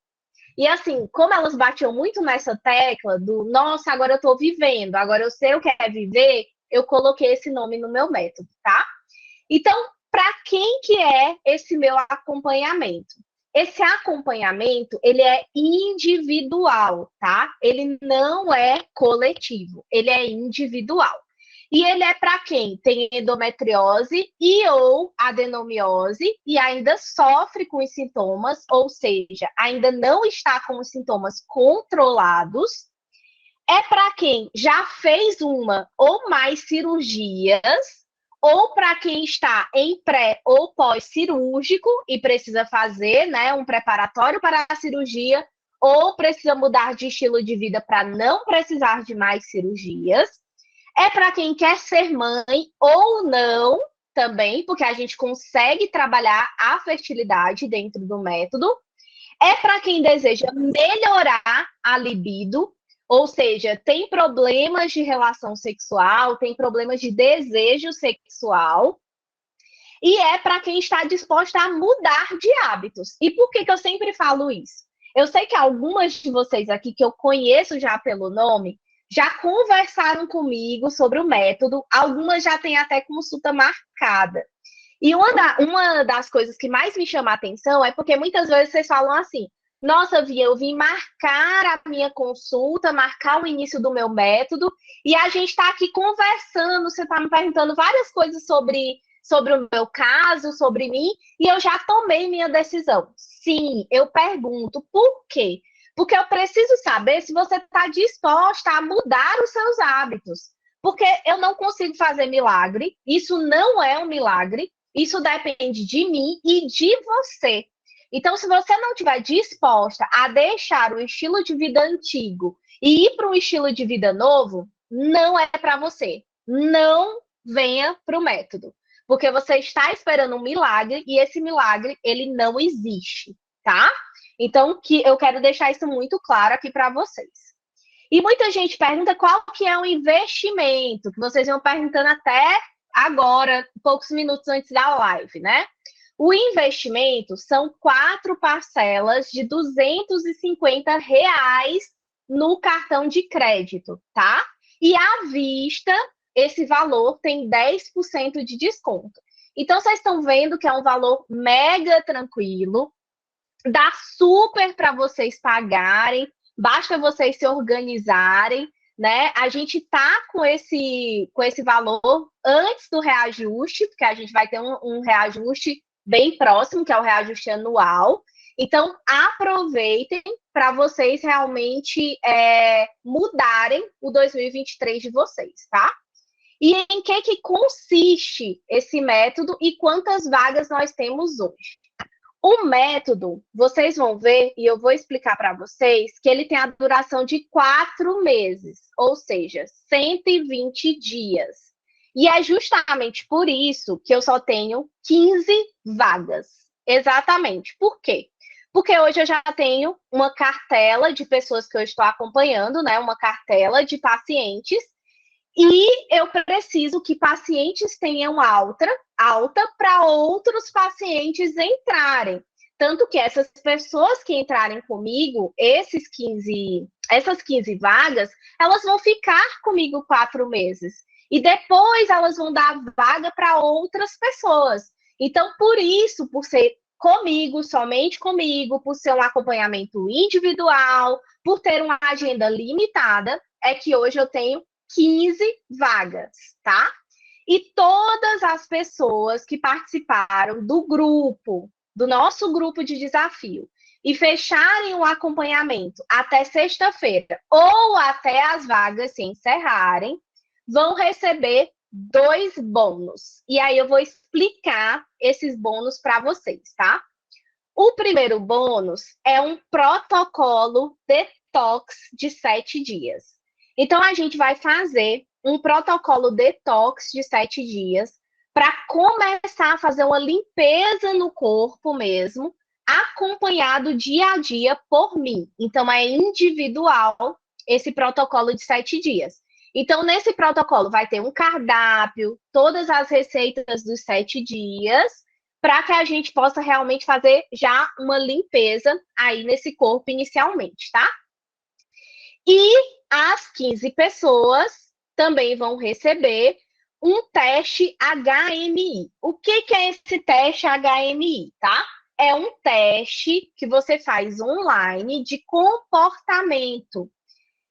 E assim, como elas batiam muito nessa tecla do nossa, agora eu tô vivendo, agora eu sei o que é viver, eu coloquei esse nome no meu método, tá? Então, para quem que é esse meu acompanhamento? Esse acompanhamento, ele é individual, tá? Ele não é coletivo, ele é individual. E ele é para quem tem endometriose e ou adenomiose e ainda sofre com os sintomas, ou seja, ainda não está com os sintomas controlados. É para quem já fez uma ou mais cirurgias, ou para quem está em pré ou pós-cirúrgico e precisa fazer, né, um preparatório para a cirurgia, ou precisa mudar de estilo de vida para não precisar de mais cirurgias. É para quem quer ser mãe ou não também, porque a gente consegue trabalhar a fertilidade dentro do método. É para quem deseja melhorar a libido, ou seja, tem problemas de relação sexual, tem problemas de desejo sexual. E é para quem está disposta a mudar de hábitos. E por que eu sempre falo isso? Eu sei que algumas de vocês aqui que eu conheço já pelo nome já conversaram comigo sobre o método, algumas já têm até consulta marcada. E uma das coisas que mais me chama a atenção é porque muitas vezes vocês falam assim: nossa, Via, eu vim marcar a minha consulta, marcar o início do meu método, e a gente está aqui conversando, você está me perguntando várias coisas sobre o meu caso, sobre mim, e eu já tomei minha decisão. Sim, eu pergunto por quê? Porque eu preciso saber se você está disposta a mudar os seus hábitos. Porque eu não consigo fazer milagre, isso não é um milagre, isso depende de mim e de você. Então, se você não estiver disposta a deixar o estilo de vida antigo e ir para um estilo de vida novo, não é para você. Não venha para o método. Porque você está esperando um milagre e esse milagre, ele não existe, tá? Então, eu quero deixar isso muito claro aqui para vocês. E muita gente pergunta qual que é o investimento, que vocês vão perguntando até agora, poucos minutos antes da live, né? O investimento são 4 parcelas de R$ 250 no cartão de crédito, tá? E à vista, esse valor tem 10% de desconto. Então, vocês estão vendo que é um valor mega tranquilo, dá super para vocês pagarem, basta vocês se organizarem, né? A gente tá com esse valor antes do reajuste, porque a gente vai ter um reajuste bem próximo, que é o reajuste anual. Então, aproveitem para vocês realmente mudarem o 2023 de vocês, tá? E em que consiste esse método e quantas vagas nós temos hoje? O método, vocês vão ver, e eu vou explicar para vocês, que ele tem a duração de 4 meses, ou seja, 120 dias. E é justamente por isso que eu só tenho 15 vagas. Exatamente. Por quê? Porque hoje eu já tenho uma cartela de pessoas que eu estou acompanhando, né? Uma cartela de pacientes, e eu preciso que pacientes tenham alta para outros pacientes entrarem. Tanto que essas pessoas que entrarem comigo, essas 15 vagas, elas vão ficar comigo 4 meses. E depois elas vão dar vaga para outras pessoas. Então, por isso, por ser comigo, somente comigo, por ser um acompanhamento individual, por ter uma agenda limitada, é que hoje eu tenho 15 vagas, tá? E todas as pessoas que participaram do nosso grupo de desafio, e fecharem o acompanhamento até sexta-feira ou até as vagas se encerrarem, vão receber 2 bônus. E aí eu vou explicar esses bônus para vocês, tá? O primeiro bônus é um protocolo detox de 7 dias. Então, a gente vai fazer um protocolo detox de 7 dias para começar a fazer uma limpeza no corpo mesmo, acompanhado dia a dia por mim. Então, é individual esse protocolo de 7 dias. Então, nesse protocolo vai ter um cardápio, todas as receitas dos 7 dias, para que a gente possa realmente fazer já uma limpeza aí nesse corpo inicialmente, tá? E as 15 pessoas também vão receber um teste HMI. O que é esse teste HMI, tá? É um teste que você faz online de comportamento.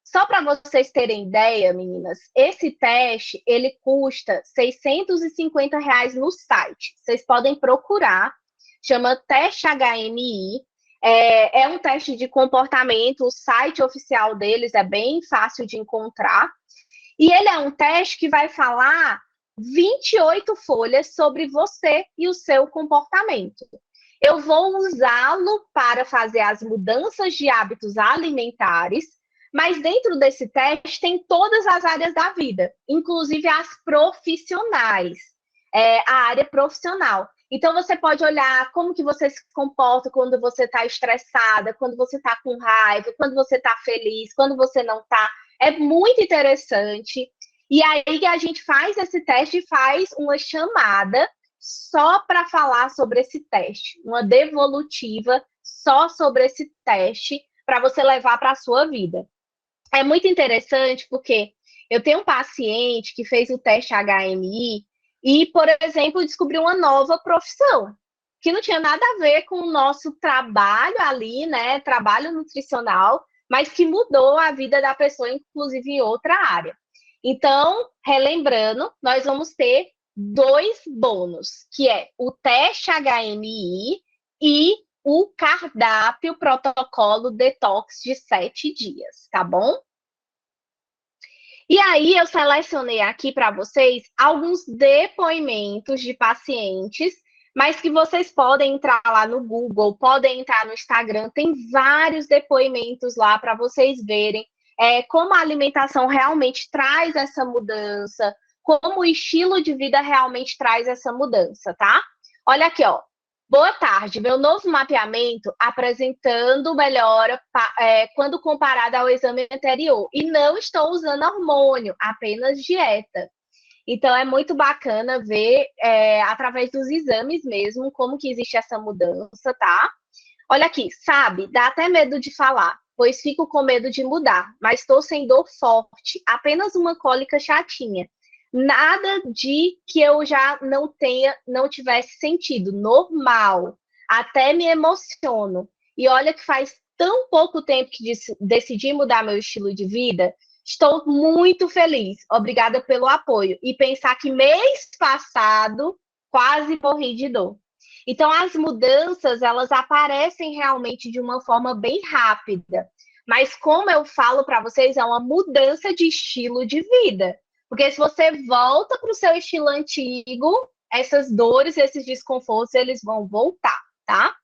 Só para vocês terem ideia, meninas, esse teste, ele custa R$ 650 no site. Vocês podem procurar, chama Teste HMI. É um teste de comportamento, o site oficial deles é bem fácil de encontrar. E ele é um teste que vai falar 28 folhas sobre você e o seu comportamento. Eu vou usá-lo para fazer as mudanças de hábitos alimentares, mas dentro desse teste tem todas as áreas da vida, inclusive as profissionais, a área profissional. Então, você pode olhar como que você se comporta quando você está estressada, quando você está com raiva, quando você está feliz, quando você não está. É muito interessante. E aí a gente faz esse teste e faz uma chamada só para falar sobre esse teste, uma devolutiva só sobre esse teste para você levar para a sua vida. É muito interessante porque eu tenho um paciente que fez o teste HMI e, por exemplo, descobriu uma nova profissão, que não tinha nada a ver com o nosso trabalho ali, né? Trabalho nutricional, mas que mudou a vida da pessoa, inclusive em outra área. Então, relembrando, nós vamos ter 2 bônus, que é o teste HMI e o cardápio protocolo detox de 7 dias, tá bom? E aí eu selecionei aqui para vocês alguns depoimentos de pacientes, mas que vocês podem entrar lá no Google, podem entrar no Instagram, tem vários depoimentos lá para vocês verem como a alimentação realmente traz essa mudança, como o estilo de vida realmente traz essa mudança, tá? Olha aqui, ó. Boa tarde, meu novo mapeamento apresentando melhora quando comparado ao exame anterior. E não estou usando hormônio, apenas dieta. Então, é muito bacana ver, através dos exames mesmo, como que existe essa mudança, tá? Olha aqui, sabe, dá até medo de falar, pois fico com medo de mudar, mas estou sem dor forte, apenas uma cólica chatinha. Nada de que eu já não tivesse sentido, normal. Até me emociono. E olha que faz tão pouco tempo que decidi mudar meu estilo de vida. Estou muito feliz. Obrigada pelo apoio. E pensar que mês passado quase morri de dor. Então, as mudanças, elas aparecem realmente de uma forma bem rápida. Mas, como eu falo para vocês, é uma mudança de estilo de vida. Porque se você volta para o seu estilo antigo, essas dores, esses desconfortos, eles vão voltar, tá?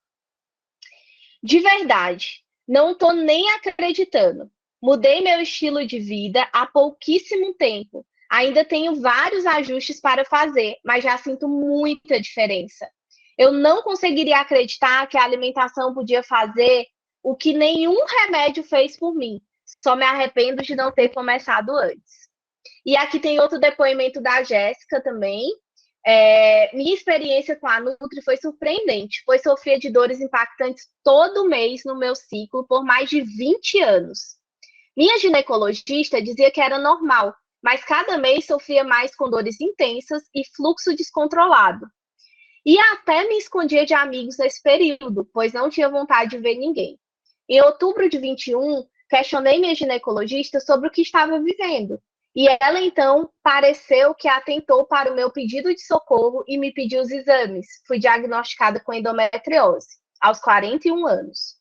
De verdade, não estou nem acreditando. Mudei meu estilo de vida há pouquíssimo tempo. Ainda tenho vários ajustes para fazer, mas já sinto muita diferença. Eu não conseguiria acreditar que a alimentação podia fazer o que nenhum remédio fez por mim. Só me arrependo de não ter começado antes. E aqui tem outro depoimento da Jéssica também. Minha experiência com a Nutri foi surpreendente, pois sofria de dores impactantes todo mês no meu ciclo por mais de 20 anos. Minha ginecologista dizia que era normal, mas cada mês sofria mais com dores intensas e fluxo descontrolado. E até me escondia de amigos nesse período, pois não tinha vontade de ver ninguém. Em outubro de 21, questionei minha ginecologista sobre o que estava vivendo. E ela, então, pareceu que atentou para o meu pedido de socorro e me pediu os exames. Fui diagnosticada com endometriose, aos 41 anos.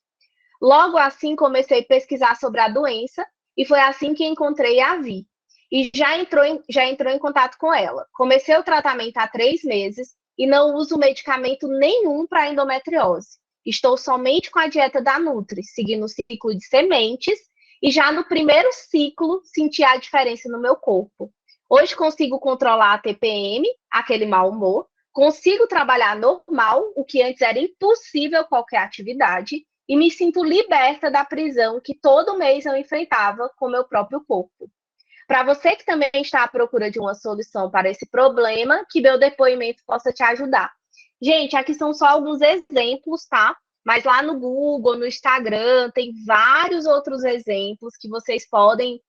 Logo assim, comecei a pesquisar sobre a doença e foi assim que encontrei a Vi. E já entrou em contato com ela. Comecei o tratamento há 3 meses e não uso medicamento nenhum para endometriose. Estou somente com a dieta da Nutri, seguindo o ciclo de sementes, e já no primeiro ciclo senti a diferença no meu corpo. Hoje consigo controlar a TPM, aquele mau humor, consigo trabalhar normal, o que antes era impossível qualquer atividade, e me sinto liberta da prisão que todo mês eu enfrentava com meu próprio corpo. Para você que também está à procura de uma solução para esse problema, que meu depoimento possa te ajudar. Gente, aqui são só alguns exemplos, tá? Mas lá no Google, no Instagram, tem vários outros exemplos que vocês podem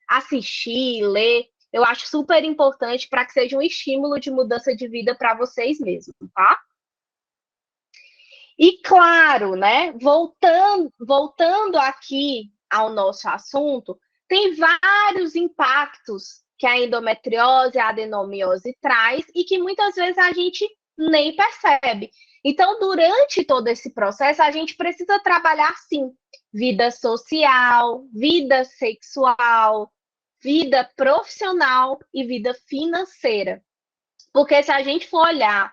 assistir, ler. Eu acho super importante para que seja um estímulo de mudança de vida para vocês mesmos, tá? E claro, né? Voltando aqui ao nosso assunto, tem vários impactos que a endometriose, a adenomiose traz e que muitas vezes a gente nem percebe. Então, durante todo esse processo, a gente precisa trabalhar, sim, vida social, vida sexual, vida profissional e vida financeira. Porque se a gente for olhar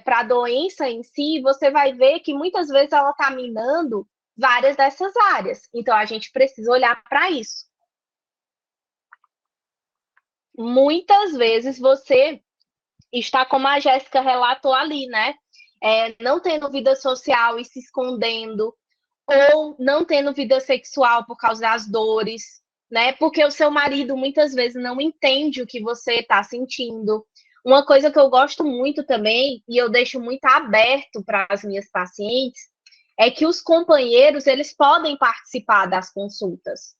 para a doença em si, você vai ver que muitas vezes ela está minando várias dessas áreas. Então, a gente precisa olhar para isso. Muitas vezes você está, como a Jéssica relatou ali, né? Não tendo vida social e se escondendo, ou não tendo vida sexual por causa das dores, né? Porque o seu marido muitas vezes não entende o que você está sentindo. Uma coisa que eu gosto muito também, e eu deixo muito aberto para as minhas pacientes, é que os companheiros, eles podem participar das consultas.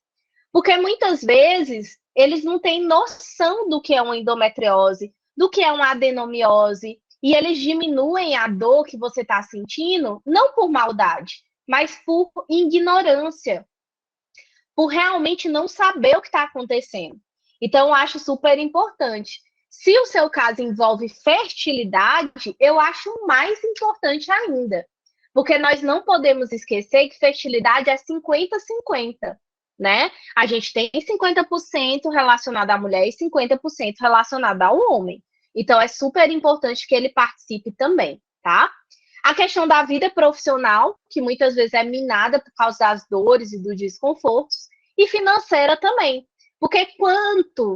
Porque muitas vezes eles não têm noção do que é uma endometriose, do que é uma adenomiose, e eles diminuem a dor que você está sentindo, não por maldade, mas por ignorância, por realmente não saber o que está acontecendo. Então, eu acho super importante. Se o seu caso envolve fertilidade, eu acho mais importante ainda. Porque nós não podemos esquecer que fertilidade é 50-50, né? A gente tem 50% relacionado à mulher e 50% relacionado ao homem. Então, é super importante que ele participe também, tá? A questão da vida profissional, que muitas vezes é minada por causa das dores e dos desconfortos, e financeira também. Porque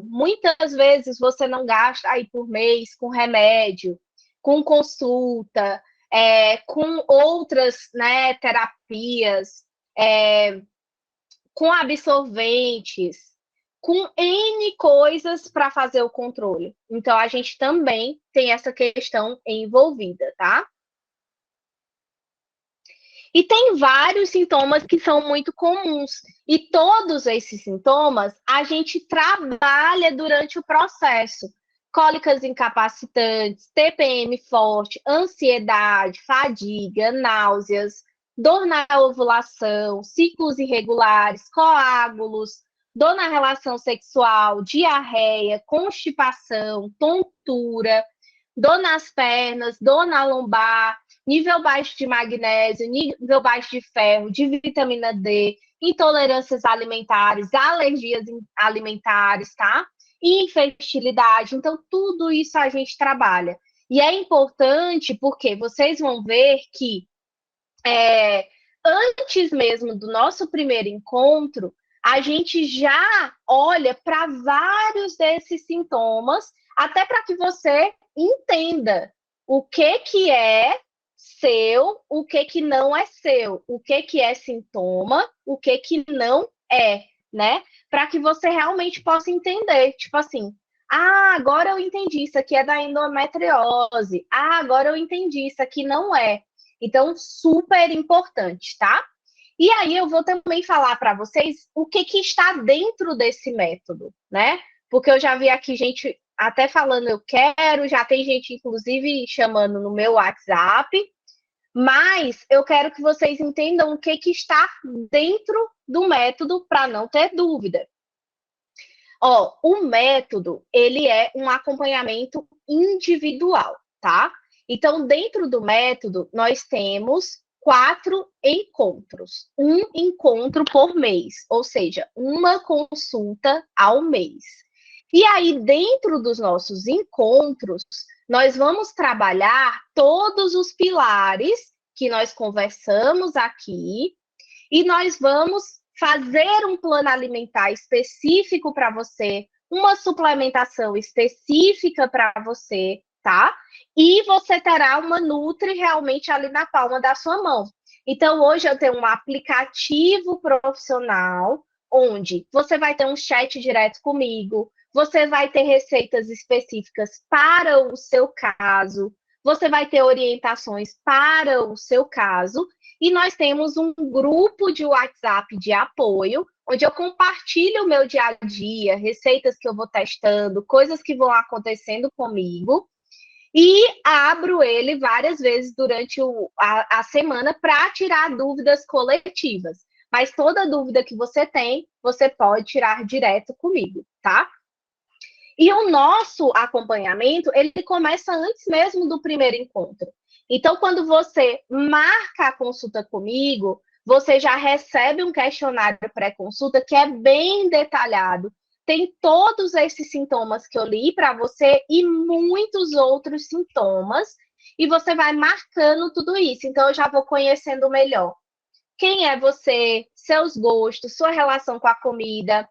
muitas vezes você não gasta aí por mês com remédio, com consulta, com outras, né, terapias, com absorventes, com N coisas para fazer o controle. Então, a gente também tem essa questão envolvida, tá? E tem vários sintomas que são muito comuns. E todos esses sintomas a gente trabalha durante o processo. Cólicas incapacitantes, TPM forte, ansiedade, fadiga, náuseas, dor na ovulação, ciclos irregulares, coágulos, dor na relação sexual, diarreia, constipação, tontura, dor nas pernas, dor na lombar, nível baixo de magnésio, nível baixo de ferro, de vitamina D, intolerâncias alimentares, alergias alimentares, tá? Infertilidade. Então, tudo isso a gente trabalha. E é importante porque vocês vão ver que antes mesmo do nosso primeiro encontro, a gente já olha para vários desses sintomas, até para que você entenda o que é seu, o que não é seu, o que é sintoma, o que não é, né? Para que você realmente possa entender, tipo assim, agora eu entendi, isso aqui é da endometriose. Agora eu entendi, isso aqui não é. Então, super importante, tá? E aí eu vou também falar para vocês o que está dentro desse método, né? Porque eu já vi aqui gente até falando eu quero, já tem gente inclusive chamando no meu WhatsApp, mas eu quero que vocês entendam o que está dentro do método para não ter dúvida. Ó, o método, ele é um acompanhamento individual, tá? Então, dentro do método, nós temos 4 encontros. Um encontro por mês, ou seja, uma consulta ao mês. E aí, dentro dos nossos encontros, nós vamos trabalhar todos os pilares que nós conversamos aqui e nós vamos fazer um plano alimentar específico para você, uma suplementação específica para você, tá? E você terá uma Nutri realmente ali na palma da sua mão. Então, hoje eu tenho um aplicativo profissional, onde você vai ter um chat direto comigo, você vai ter receitas específicas para o seu caso, você vai ter orientações para o seu caso, e nós temos um grupo de WhatsApp de apoio, onde eu compartilho o meu dia a dia, receitas que eu vou testando, coisas que vão acontecendo comigo, e abro ele várias vezes durante a semana para tirar dúvidas coletivas. Mas toda dúvida que você tem, você pode tirar direto comigo, tá? E o nosso acompanhamento, ele começa antes mesmo do primeiro encontro. Então, quando você marca a consulta comigo, você já recebe um questionário pré-consulta que é bem detalhado. Tem todos esses sintomas que eu li para você e muitos outros sintomas. E você vai marcando tudo isso. Então, eu já vou conhecendo melhor quem é você, seus gostos, sua relação com a comida,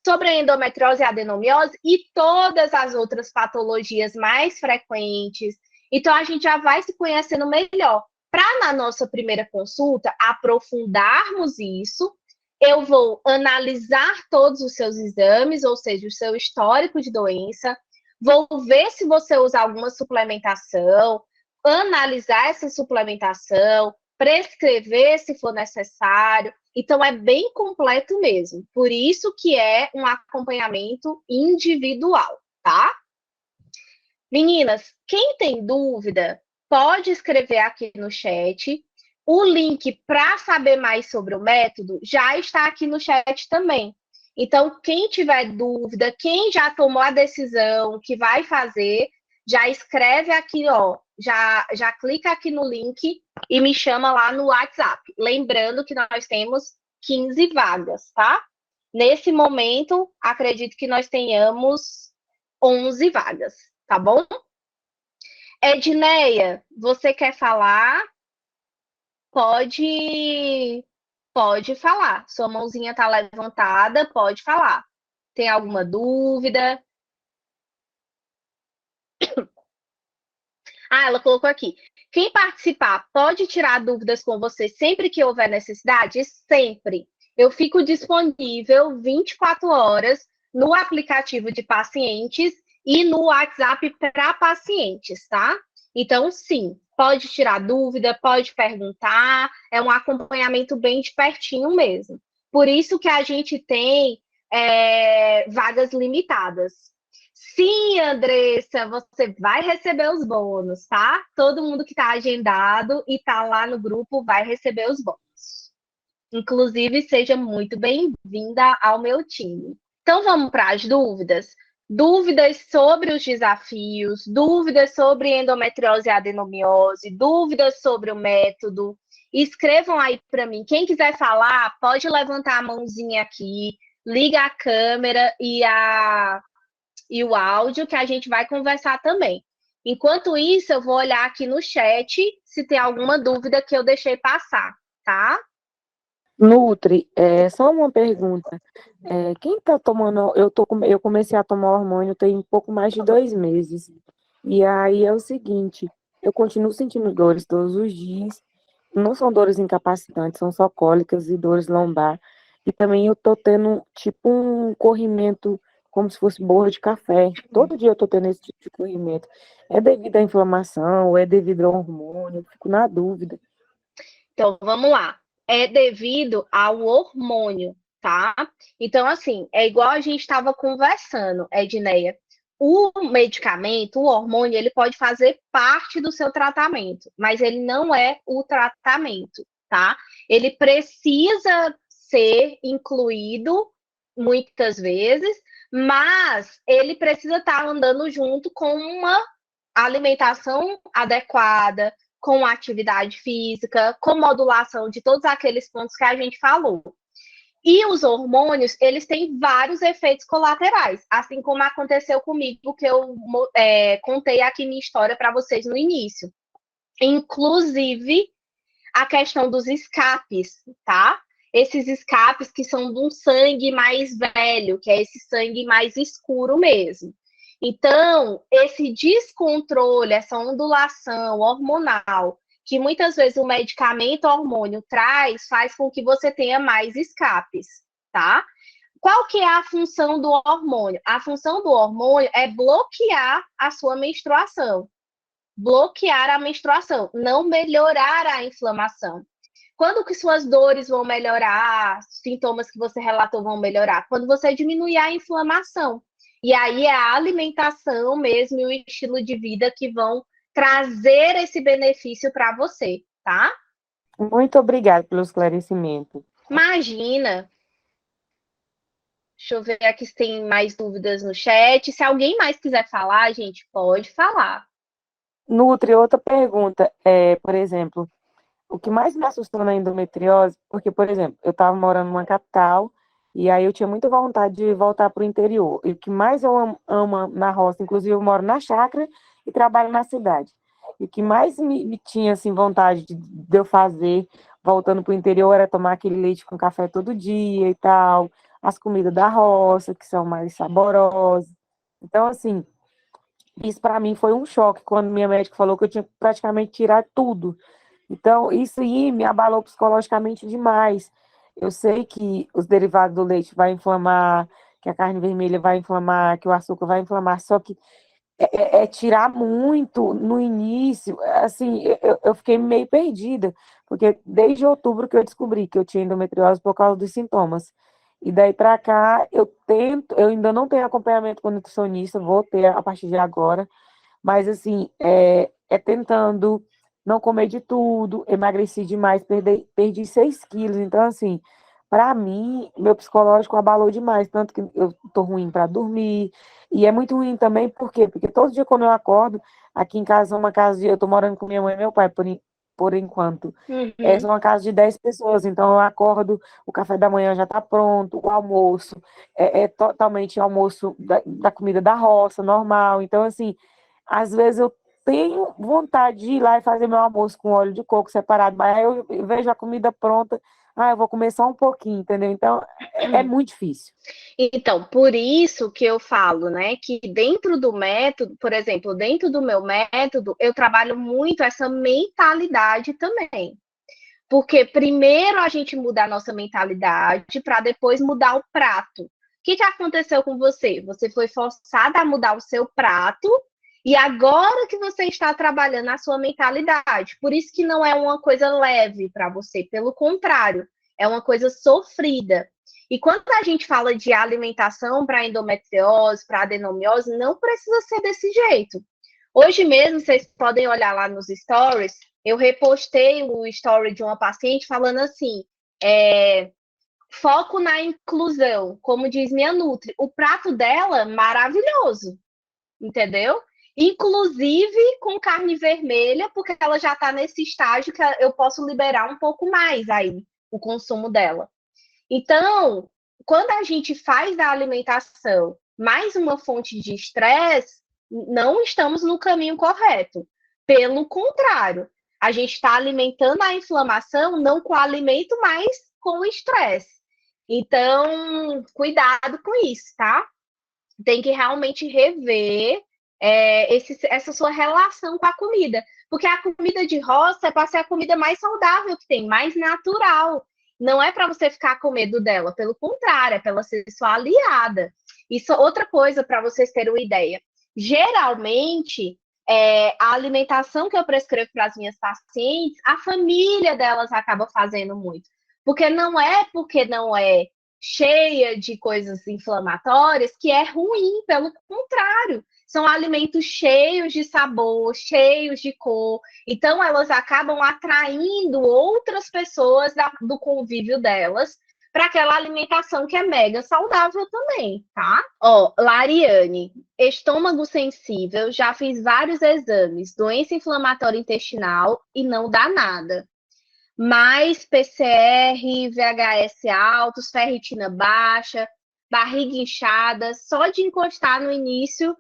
sobre a endometriose e a adenomiose e todas as outras patologias mais frequentes. Então, a gente já vai se conhecendo melhor. Para, na nossa primeira consulta, aprofundarmos isso, eu vou analisar todos os seus exames, ou seja, o seu histórico de doença, vou ver se você usa alguma suplementação, analisar essa suplementação, prescrever se for necessário. Então, é bem completo mesmo. Por isso que é um acompanhamento individual, tá? Meninas, quem tem dúvida, pode escrever aqui no chat. O link para saber mais sobre o método já está aqui no chat também. Então, quem tiver dúvida, quem já tomou a decisão que vai fazer, já escreve aqui, ó, já clica aqui no link e me chama lá no WhatsApp. Lembrando que nós temos 15 vagas, tá? Nesse momento, acredito que nós tenhamos 11 vagas, tá bom? Edneia, você quer falar? Pode, pode falar. Sua mãozinha tá levantada, pode falar. Tem alguma dúvida? Ela colocou aqui. Quem participar pode tirar dúvidas com você sempre que houver necessidade? Sempre. Eu fico disponível 24 horas no aplicativo de pacientes e no WhatsApp para pacientes, tá? Então, sim, pode tirar dúvida, pode perguntar, é um acompanhamento bem de pertinho mesmo. Por isso que a gente tem vagas limitadas. Sim, Andressa, você vai receber os bônus, tá? Todo mundo que está agendado e está lá no grupo vai receber os bônus. Inclusive, seja muito bem-vinda ao meu time. Então, vamos para as dúvidas? dúvidas sobre os desafios, dúvidas sobre endometriose e adenomiose, dúvidas sobre o método, escrevam aí para mim. Quem quiser falar, pode levantar a mãozinha aqui, liga a câmera e o áudio, que a gente vai conversar também. Enquanto isso, eu vou olhar aqui no chat se tem alguma dúvida que eu deixei passar, tá? Nutri, só uma pergunta. Quem está tomando. Eu comecei a tomar hormônio tem um pouco mais de 2 meses. E aí é o seguinte: eu continuo sentindo dores todos os dias. Não são dores incapacitantes, são só cólicas e dores lombar. E também eu tô tendo tipo um corrimento como se fosse borra de café. Todo dia eu tô tendo esse tipo de corrimento. É devido à inflamação ou é devido ao hormônio? Eu fico na dúvida. Então, vamos lá. É devido ao hormônio, tá? Então, assim, é igual a gente estava conversando, Edneia. O medicamento, o hormônio, ele pode fazer parte do seu tratamento, mas ele não é o tratamento, tá? Ele precisa ser incluído muitas vezes, mas ele precisa estar andando junto com uma alimentação adequada, com atividade física, com modulação de todos aqueles pontos que a gente falou. E os hormônios, eles têm vários efeitos colaterais, assim como aconteceu comigo, que eu contei aqui minha história para vocês no início. Inclusive, a questão dos escapes, tá? Esses escapes que são de um sangue mais velho, que é esse sangue mais escuro mesmo. Então, esse descontrole, essa ondulação hormonal, que muitas vezes o medicamento hormônio traz, faz com que você tenha mais escapes, tá? Qual que é a função do hormônio? A função do hormônio é bloquear a sua menstruação. Bloquear a menstruação, não melhorar a inflamação. Quando que suas dores vão melhorar, sintomas que você relatou vão melhorar? Quando você diminuir a inflamação. E aí é a alimentação mesmo e o estilo de vida que vão trazer esse benefício para você, tá? Muito obrigada pelo esclarecimento. Imagina. Deixa eu ver aqui se tem mais dúvidas no chat. Se alguém mais quiser falar, gente, pode falar. Nutri, outra pergunta, por exemplo, o que mais me assustou na endometriose, porque, por exemplo, eu estava morando numa capital e aí eu tinha muita vontade de voltar para o interior. E o que mais eu amo na roça, inclusive eu moro na chácara e trabalho na cidade. E o que mais me tinha assim, vontade de eu fazer voltando para o interior era tomar aquele leite com café todo dia e tal, as comidas da roça, que são mais saborosas. Então, assim, isso para mim foi um choque quando minha médica falou que eu tinha que praticamente tirar tudo. Então, isso aí me abalou psicologicamente demais. Eu sei que os derivados do leite vai inflamar, que a carne vermelha vai inflamar, que o açúcar vai inflamar, só que é tirar muito no início. Assim, eu fiquei meio perdida, porque desde outubro que eu descobri que eu tinha endometriose por causa dos sintomas. E daí para cá, eu ainda não tenho acompanhamento com nutricionista, vou ter a partir de agora, mas assim, tentando não comer de tudo, emagreci demais, perdi 6 quilos. Então, assim, para mim, meu psicológico abalou demais, tanto que eu tô ruim para dormir. E é muito ruim também, por quê? Porque todo dia quando eu acordo, aqui em casa é uma casa eu tô morando com minha mãe e meu pai por enquanto. É Uhum. uma casa de 10 pessoas, então eu acordo, o café da manhã já está pronto, o almoço é totalmente almoço da comida da roça, normal. Então, assim, às vezes eu tenho vontade de ir lá e fazer meu almoço com óleo de coco separado, mas aí eu vejo a comida pronta, eu vou comer só um pouquinho, entendeu? Então, é muito difícil. Então, por isso que eu falo, né, que dentro do método, por exemplo, dentro do meu método, eu trabalho muito essa mentalidade também. Porque primeiro a gente muda a nossa mentalidade para depois mudar o prato. O que aconteceu com você? Você foi forçada a mudar o seu prato e agora que você está trabalhando a sua mentalidade. Por isso que não é uma coisa leve para você, pelo contrário, é uma coisa sofrida. E quando a gente fala de alimentação para endometriose, para adenomiose, não precisa ser desse jeito. Hoje mesmo, vocês podem olhar lá nos stories, eu repostei o story de uma paciente falando assim, Foco na inclusão, como diz minha Nutri. O prato dela, maravilhoso, entendeu? Inclusive com carne vermelha, porque ela já está nesse estágio que eu posso liberar um pouco mais aí o consumo dela. Então, quando a gente faz da alimentação mais uma fonte de estresse, não estamos no caminho correto. Pelo contrário, a gente está alimentando a inflamação não com o alimento, mas com o estresse. Então, cuidado com isso, tá? Tem que realmente rever essa sua relação com a comida. Porque a comida de roça é para ser a comida mais saudável que tem, mais natural. Não é para você ficar com medo dela, pelo contrário, é para ela ser sua aliada. Isso outra coisa para vocês terem uma ideia. Geralmente, a alimentação que eu prescrevo para as minhas pacientes, a família delas acaba fazendo muito. Porque não é cheia de coisas inflamatórias que é ruim, pelo contrário. São alimentos cheios de sabor, cheios de cor. Então, elas acabam atraindo outras pessoas do convívio delas para aquela alimentação que é mega saudável também, tá? Ó, Lariane, estômago sensível, já fiz vários exames, doença inflamatória intestinal e não dá nada. Mais PCR, VHS altos, ferritina baixa, barriga inchada, só de encostar no início,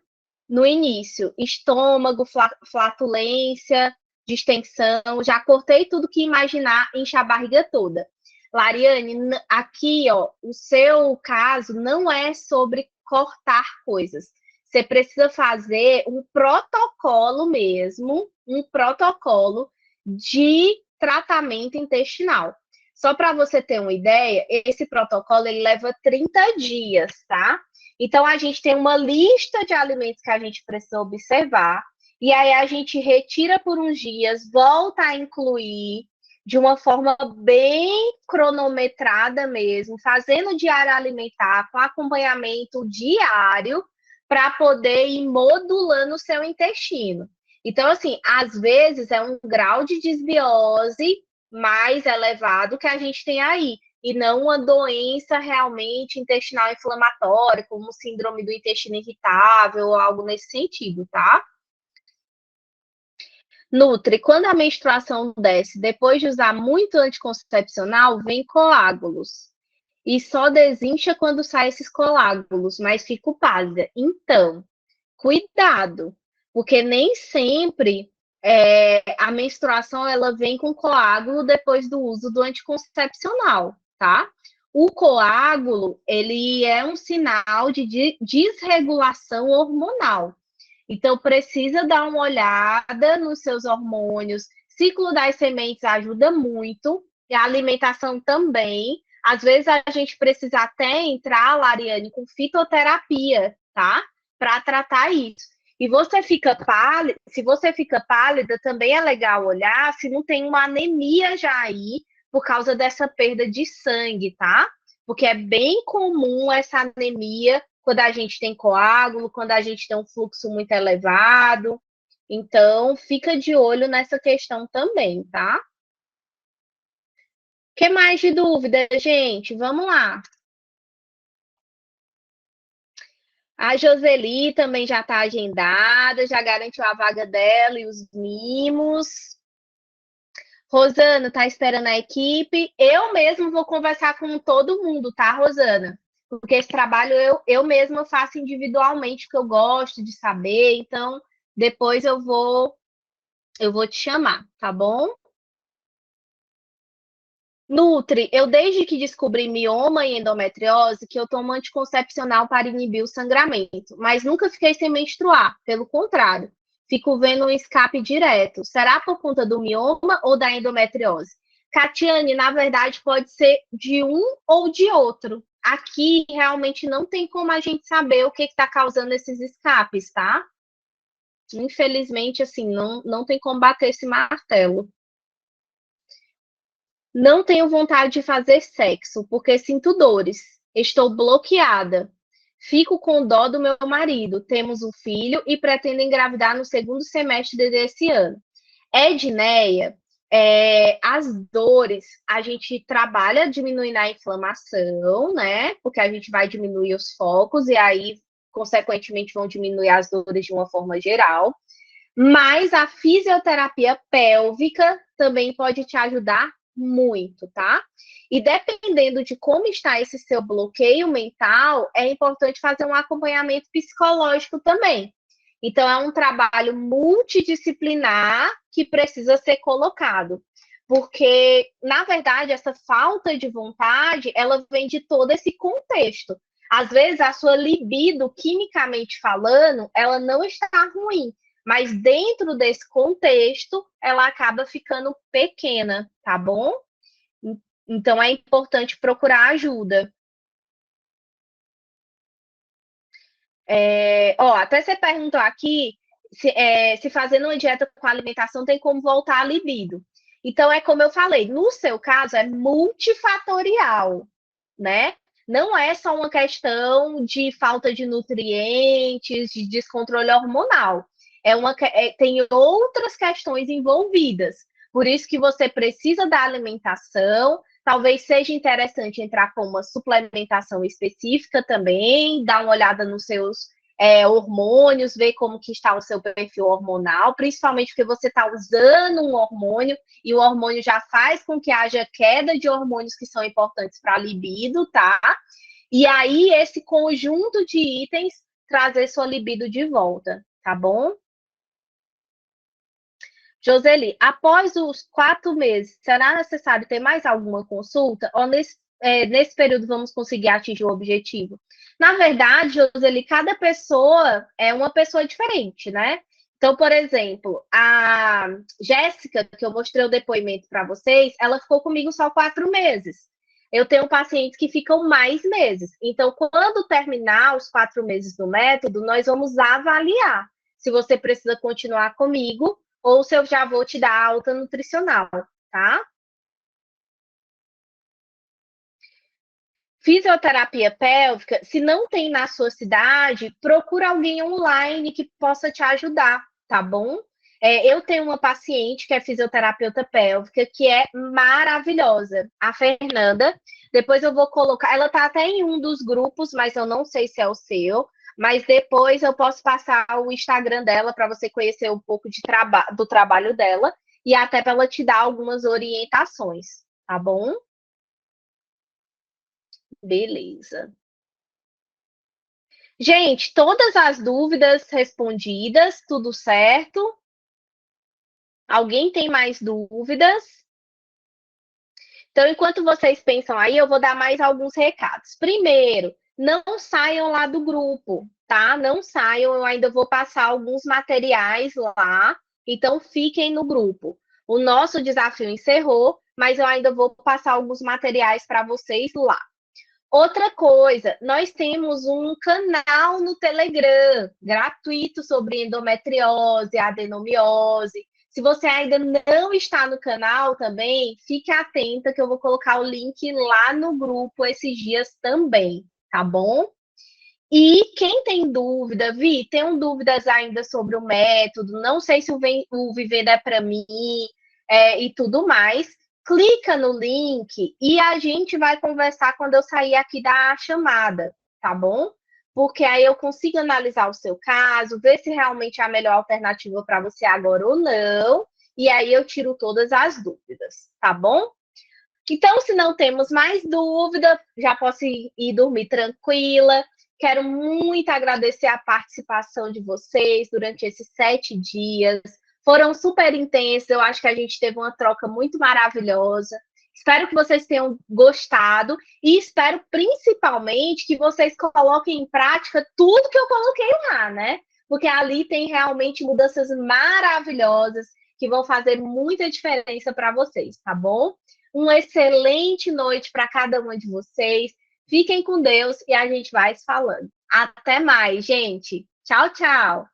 estômago, flatulência, distensão, já cortei tudo que imaginar, incha a barriga toda. Lariane, aqui, ó, o seu caso não é sobre cortar coisas. Você precisa fazer um protocolo mesmo, um protocolo de tratamento intestinal. Só para você ter uma ideia, esse protocolo ele leva 30 dias, tá? Então, a gente tem uma lista de alimentos que a gente precisa observar, e aí a gente retira por uns dias, volta a incluir de uma forma bem cronometrada mesmo, fazendo diário alimentar, com acompanhamento diário, para poder ir modulando o seu intestino. Então, assim, às vezes é um grau de desbiose mais elevado que a gente tem aí, e não uma doença realmente intestinal inflamatória, como síndrome do intestino irritável ou algo nesse sentido, tá? Nutri, quando a menstruação desce, depois de usar muito anticoncepcional, vem coágulos. E só desincha quando sai esses coágulos, mas fico pálida. Então, cuidado, porque nem sempre a menstruação ela vem com coágulo depois do uso do anticoncepcional, tá? O coágulo, ele é um sinal de desregulação hormonal. Então, precisa dar uma olhada nos seus hormônios. Ciclo das sementes ajuda muito, e a alimentação também. Às vezes, a gente precisa até entrar, Lariane, com fitoterapia, tá? Para tratar isso. E você fica pálida, se você fica pálida, também é legal olhar se não tem uma anemia já aí, por causa dessa perda de sangue, tá? Porque é bem comum essa anemia quando a gente tem coágulo, quando a gente tem um fluxo muito elevado. Então, fica de olho nessa questão também, tá? O que mais de dúvida, gente? Vamos lá. A Joseli também já está agendada, já garantiu a vaga dela e os mimos. Rosana está esperando a equipe. Eu mesmo vou conversar com todo mundo, tá, Rosana? Porque esse trabalho eu mesma faço individualmente, porque eu gosto de saber. Então, depois eu vou te chamar, tá bom? Nutri, eu desde que descobri mioma e endometriose, que eu tomo anticoncepcional para inibir o sangramento, mas nunca fiquei sem menstruar, pelo contrário, fico vendo um escape direto. Será por conta do mioma ou da endometriose? Catiane, na verdade, pode ser de um ou de outro. Aqui realmente não tem como a gente saber o que está causando esses escapes, tá? Infelizmente, assim, não tem como bater esse martelo. Não tenho vontade de fazer sexo, porque sinto dores. Estou bloqueada. Fico com dó do meu marido. Temos um filho e pretendo engravidar no segundo semestre desse ano. Edneia, As dores, a gente trabalha diminuindo a inflamação, né? Porque a gente vai diminuir os focos e aí, consequentemente, vão diminuir as dores de uma forma geral. Mas a fisioterapia pélvica também pode te ajudar muito, tá? E dependendo de como está esse seu bloqueio mental, é importante fazer um acompanhamento psicológico também. Então, é um trabalho multidisciplinar que precisa ser colocado. Porque, na verdade, essa falta de vontade, ela vem de todo esse contexto. Às vezes, a sua libido, quimicamente falando, ela não está ruim, mas dentro desse contexto, ela acaba ficando pequena, tá bom? Então, é importante procurar ajuda. Até você perguntou aqui se fazendo uma dieta com alimentação tem como voltar a libido. Então, é como eu falei, no seu caso, é multifatorial, né? Não é só uma questão de falta de nutrientes, de descontrole hormonal. Tem outras questões envolvidas. Por isso que você precisa da alimentação. Talvez seja interessante entrar com uma suplementação específica também, dar uma olhada nos seus hormônios, ver como que está o seu perfil hormonal, principalmente porque você está usando um hormônio e o hormônio já faz com que haja queda de hormônios que são importantes para a libido, tá? E aí, esse conjunto de itens trazer sua libido de volta, tá bom? Joseli, após os 4 meses, será necessário ter mais alguma consulta? Ou nesse período vamos conseguir atingir o objetivo? Na verdade, Joseli, cada pessoa é uma pessoa diferente, né? Então, por exemplo, a Jéssica, que eu mostrei o depoimento para vocês, ela ficou comigo só 4 meses. Eu tenho pacientes que ficam mais meses. Então, quando terminar os 4 meses do método, nós vamos avaliar se você precisa continuar comigo ou se eu já vou te dar alta nutricional, tá? Fisioterapia pélvica, se não tem na sua cidade, procura alguém online que possa te ajudar, tá bom? Eu tenho uma paciente que é fisioterapeuta pélvica, que é maravilhosa, a Fernanda. Depois eu vou colocar, ela tá até em um dos grupos, mas eu não sei se é o seu. Mas depois eu posso passar o Instagram dela para você conhecer um pouco do trabalho dela e até para ela te dar algumas orientações, tá bom? Beleza. Gente, todas as dúvidas respondidas, tudo certo? Alguém tem mais dúvidas? Então, enquanto vocês pensam aí, eu vou dar mais alguns recados. Primeiro, não saiam lá do grupo, tá? Não saiam, eu ainda vou passar alguns materiais lá, então fiquem no grupo. O nosso desafio encerrou, mas eu ainda vou passar alguns materiais para vocês lá. Outra coisa, nós temos um canal no Telegram gratuito sobre endometriose, adenomiose. Se você ainda não está no canal também, fique atenta que eu vou colocar o link lá no grupo esses dias também, tá bom? E quem tem dúvida, tem dúvidas ainda sobre o método, não sei se o Vivenda é para mim e tudo mais, clica no link e a gente vai conversar quando eu sair aqui da chamada, tá bom? Porque aí eu consigo analisar o seu caso, ver se realmente é a melhor alternativa para você agora ou não, e aí eu tiro todas as dúvidas, tá bom? Então, se não temos mais dúvida, já posso ir dormir tranquila. Quero muito agradecer a participação de vocês durante esses 7 dias. Foram super intensos, eu acho que a gente teve uma troca muito maravilhosa. Espero que vocês tenham gostado e espero principalmente que vocês coloquem em prática tudo que eu coloquei lá, né? Porque ali tem realmente mudanças maravilhosas que vão fazer muita diferença para vocês, tá bom? Uma excelente noite para cada uma de vocês. Fiquem com Deus e a gente vai se falando. Até mais, gente. Tchau, tchau.